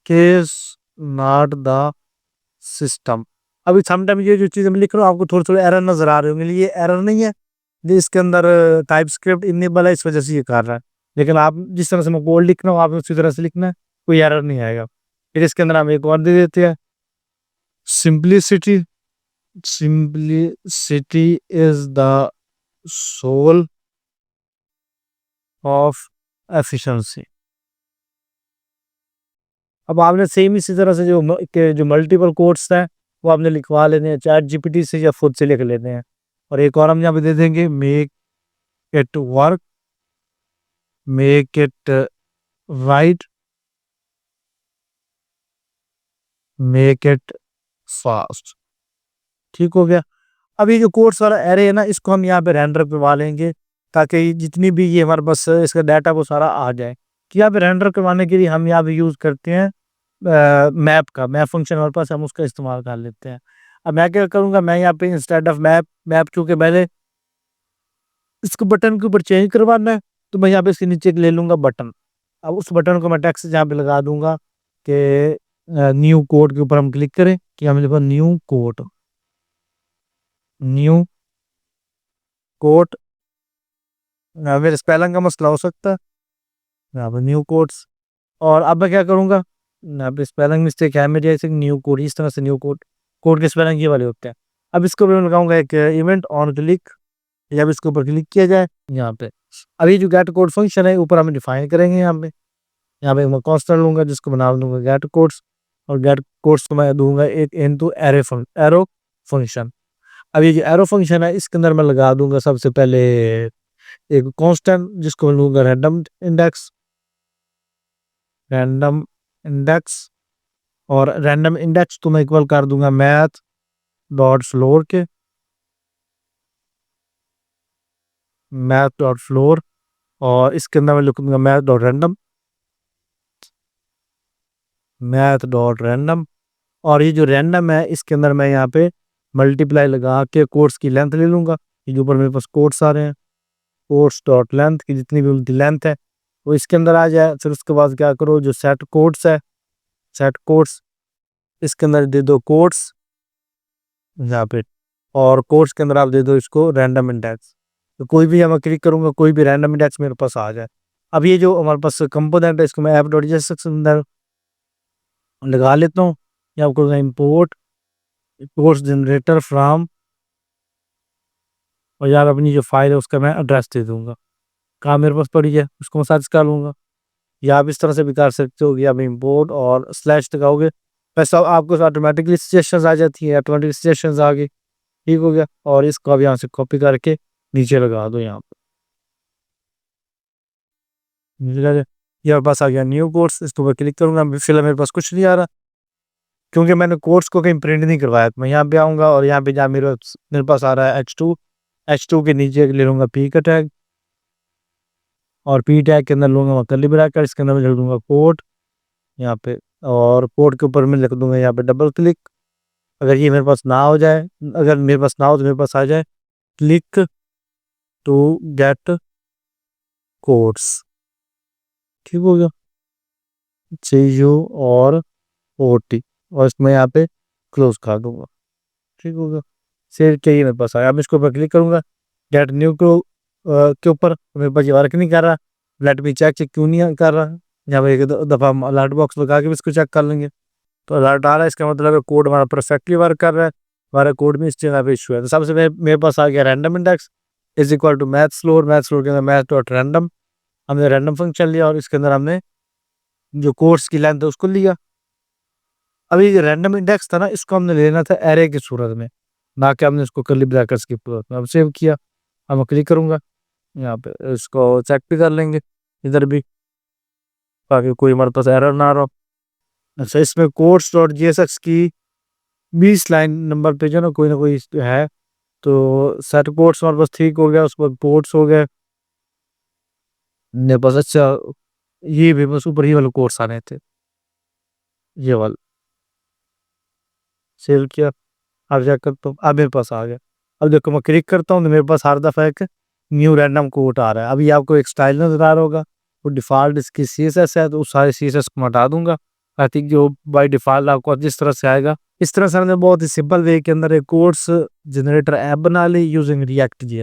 case not the system. अभी समटाइम ये जो चीज़ मैं लिख रहा हूँ आपको थोड़े थोड़े एरर नजर आ रहे होंगे, ये एरर नहीं है, ये इसके अंदर टाइप स्क्रिप्ट इनेबल है, इस वजह से ये कर रहा है। लेकिन आप जिस तरह से मैं कोड लिख रहा हूँ आपने उसी तरह से लिखना है, कोई एरर नहीं आएगा। फिर इसके अंदर हम एक और दे देते हैं simplicity, simplicity is the soul of efficiency. अब आपने सेम इसी तरह से जो मल्टीपल कोड्स हैं वो आपने लिखवा लेने हैं, चैट जीपीटी से या खुद से लिख लेते हैं। और एक और हम यहाँ पे दे देंगे make it work, make it right, make it fast. ठीक हो गया। अब ये जो कोड्स वाला एरे है ना, इसको हम यहाँ पे रेंडर करवा लेंगे, ताकि जितनी भी ये हमारे पास इसका डाटा वो सारा आ जाए। कि यहाँ पे रेंडर करवाने के लिए हम यहाँ पे यूज़ करते हैं मैप फंक्शन हमारे पास, हम उसका इस्तेमाल कर लेते हैं। अब मैं क्या करूँगा, मैं यहाँ पे इंस्टेड ऑफ मैप चूँकि पहले इसको बटन के ऊपर चेंज करवाना है, तो मैं यहाँ पे इसके नीचे ले लूँगा बटन। अब उस बटन को मैं टेक्स्ट यहाँ पे लगा दूंगा कि न्यू कोड के ऊपर हम क्लिक करें, कि हमें लिखा न्यू कोड, न्यू कोड। मेरे स्पेलिंग का मसला हो सकता है, यहाँ पे न्यू कोड्स। और अब मैं क्या करूँगा, यहाँ पे स्पेलिंग मिस्टेक है मेरी, ऐसे न्यू कोड, इस तरह से न्यू कोड, कोड के स्पेलिंग ये वाले होते हैं। अब इसको मैं लगाऊंगा एक इवेंट ऑन क्लिक, जब इसके ऊपर क्लिक किया जाए यहाँ पे, अभी जो गेट कोड फंक्शन है ऊपर हम डिफाइन करेंगे। यहाँ पे मैं कांस्टेंट लूंगा जिसको बना दूंगा गेट कोड्स, और गेट कोड्स को मैं दूंगा एक इनटू एरो फंक्शन। अब ये जो एरो फंक्शन है इसके अंदर मैं लगा दूंगा सबसे पहले एक कांस्टेंट जिसको मैं लूंगा रैंडम इंडेक्स, और रैंडम इंडेक्स को मैं इक्वल कर दूंगा मैथ डॉट फ्लोर के, मैथ डॉट फ्लोर, और इसके अंदर मैं लिखूंगा मैथ डॉट रैंडम। और ये जो रैंडम है इसके अंदर मैं यहाँ पे मल्टीप्लाई लगा के कोड्स की लेंथ ले लूँगा। ये ऊपर मेरे पास कोट्स आ रहे हैं, कोट्स डॉट लेंथ की जितनी भी उनकी लेंथ है वो इसके अंदर आ जाए। फिर उसके बाद क्या करो, जो सेट कोट्स है, सेट कोट्स इसके अंदर दे दो कोट्स यहाँ पे, और कोट्स के अंदर आप दे दो इसको रैंडम इंडेक्स। तो कोई भी मैं क्लिक करूंगा, कोई भी रैंडम इंडेक्स मेरे पास आ जाए। अब ये जो हमारे पास कंपोनेंट है इसको मैं ऐप डॉट जेएस के अंदर लगा लेता हूँ। यहाँ आपको इंपोर्ट कोर्स जनरेटर फ्रॉम, और यार अपनी जो फाइल है उसका मैं एड्रेस दे दूंगा, कहाँ मेरे पास पड़ी है उसको मैं सर्च कर लूँगा। या आप इस तरह से भी कर सकते हो कि आप इंपोर्ट और स्लैश लगाओगे, वैसे आपको ऑटोमेटिकली सजेशंस आ जाती है, ऑटोमेटिक सजेशंस आ गई, ठीक हो गया। और इसको अब यहाँ से कॉपी करके नीचे लगा दो यहाँ पे, ये मेरे पास आ गया न्यू कोर्स। इसको मैं क्लिक करूँगा, फिलहाल मेरे पास कुछ नहीं आ रहा क्योंकि मैंने कोर्स को कहीं प्रिंट नहीं करवाया। तो मैं यहाँ पे आऊँगा और यहाँ पे जहाँ मेरे पास आ रहा है H2 के नीचे ले लूँगा पी का टैग, और पी टैग के अंदर लूँगा मैं कर्ली ब्रैकेट, इसके अंदर मैं लिख दूँगा कोड यहाँ पे, और कोड के ऊपर मैं लिख दूँगा यहाँ पे डबल क्लिक। अगर ये मेरे पास ना हो जाए, अगर मेरे पास ना हो तो मेरे पास आ जाए क्लिक टू गेट कोड्स, ठीक हो गया, CU और OT, और इसमें यहाँ पे क्लोज कर दूंगा, ठीक होगा। सेव चाहिए मेरे पास आया। अब इसके ऊपर क्लिक करूंगा गेट न्यू को के ऊपर, मेरे पास ये वर्क नहीं कर रहा, लेट मी चेक क्यों नहीं कर रहा। यहाँ पे एक दफ़ा अलर्ट बॉक्स लगा के भी इसको चेक कर लेंगे, तो अलर्ट आ रहा है, इसका मतलब है कोड हमारा परफेक्टली वर्क कर रहा है, हमारा कोड में इस जगह पे इशू है। तो सबसे मेरे पास आ गया random index is equal to math floor के अंदर मैथ डॉट रैंडम, हमने रैंडम फंक्शन लिया और इसके अंदर हमने जो कोर्स की लेंथ है उसको लिया। अभी जो रैंडम इंडेक्स था ना, इसको हमने लेना था एरे की सूरत में, ना कि हमने इसको कर्ली ब्रैकेट्स की सूरत में। अब सेव किया, अब मैं क्लिक करूंगा यहाँ पे, इसको चेक भी कर लेंगे इधर भी ताकि कोई हमारे पास एरर ना रहो। अच्छा, इसमें कोर्स डॉट जेएसएक्स की 20 लाइन नंबर पे जो ना कोई है, तो सेट कोर्स हमारे पास ठीक हो गया, उसके बाद पोर्ट्स हो गए मेरे पास। अच्छा, ये भी बस ऊपर ही वाले कोर्स आने थे, ये वाला सेव किया। अब चेक करता हूँ, अब मेरे पास आ गया। अब देखो मैं क्लिक करता हूँ तो मेरे पास हर दफ़ा एक न्यू रैंडम कोड आ रहा है। अभी आपको एक स्टाइल नजर आ रहा होगा, वो डिफ़ॉल्ट इसकी CSS है, तो उस सारे CSS को हटा दूंगा ताकि जो बाय डिफ़ॉल्ट आपको जिस तरह से आएगा इस तरह से। हमने बहुत ही सिंपल वे के अंदर एक कोर्स जनरेटर ऐप बना ली यूजिंग React.js।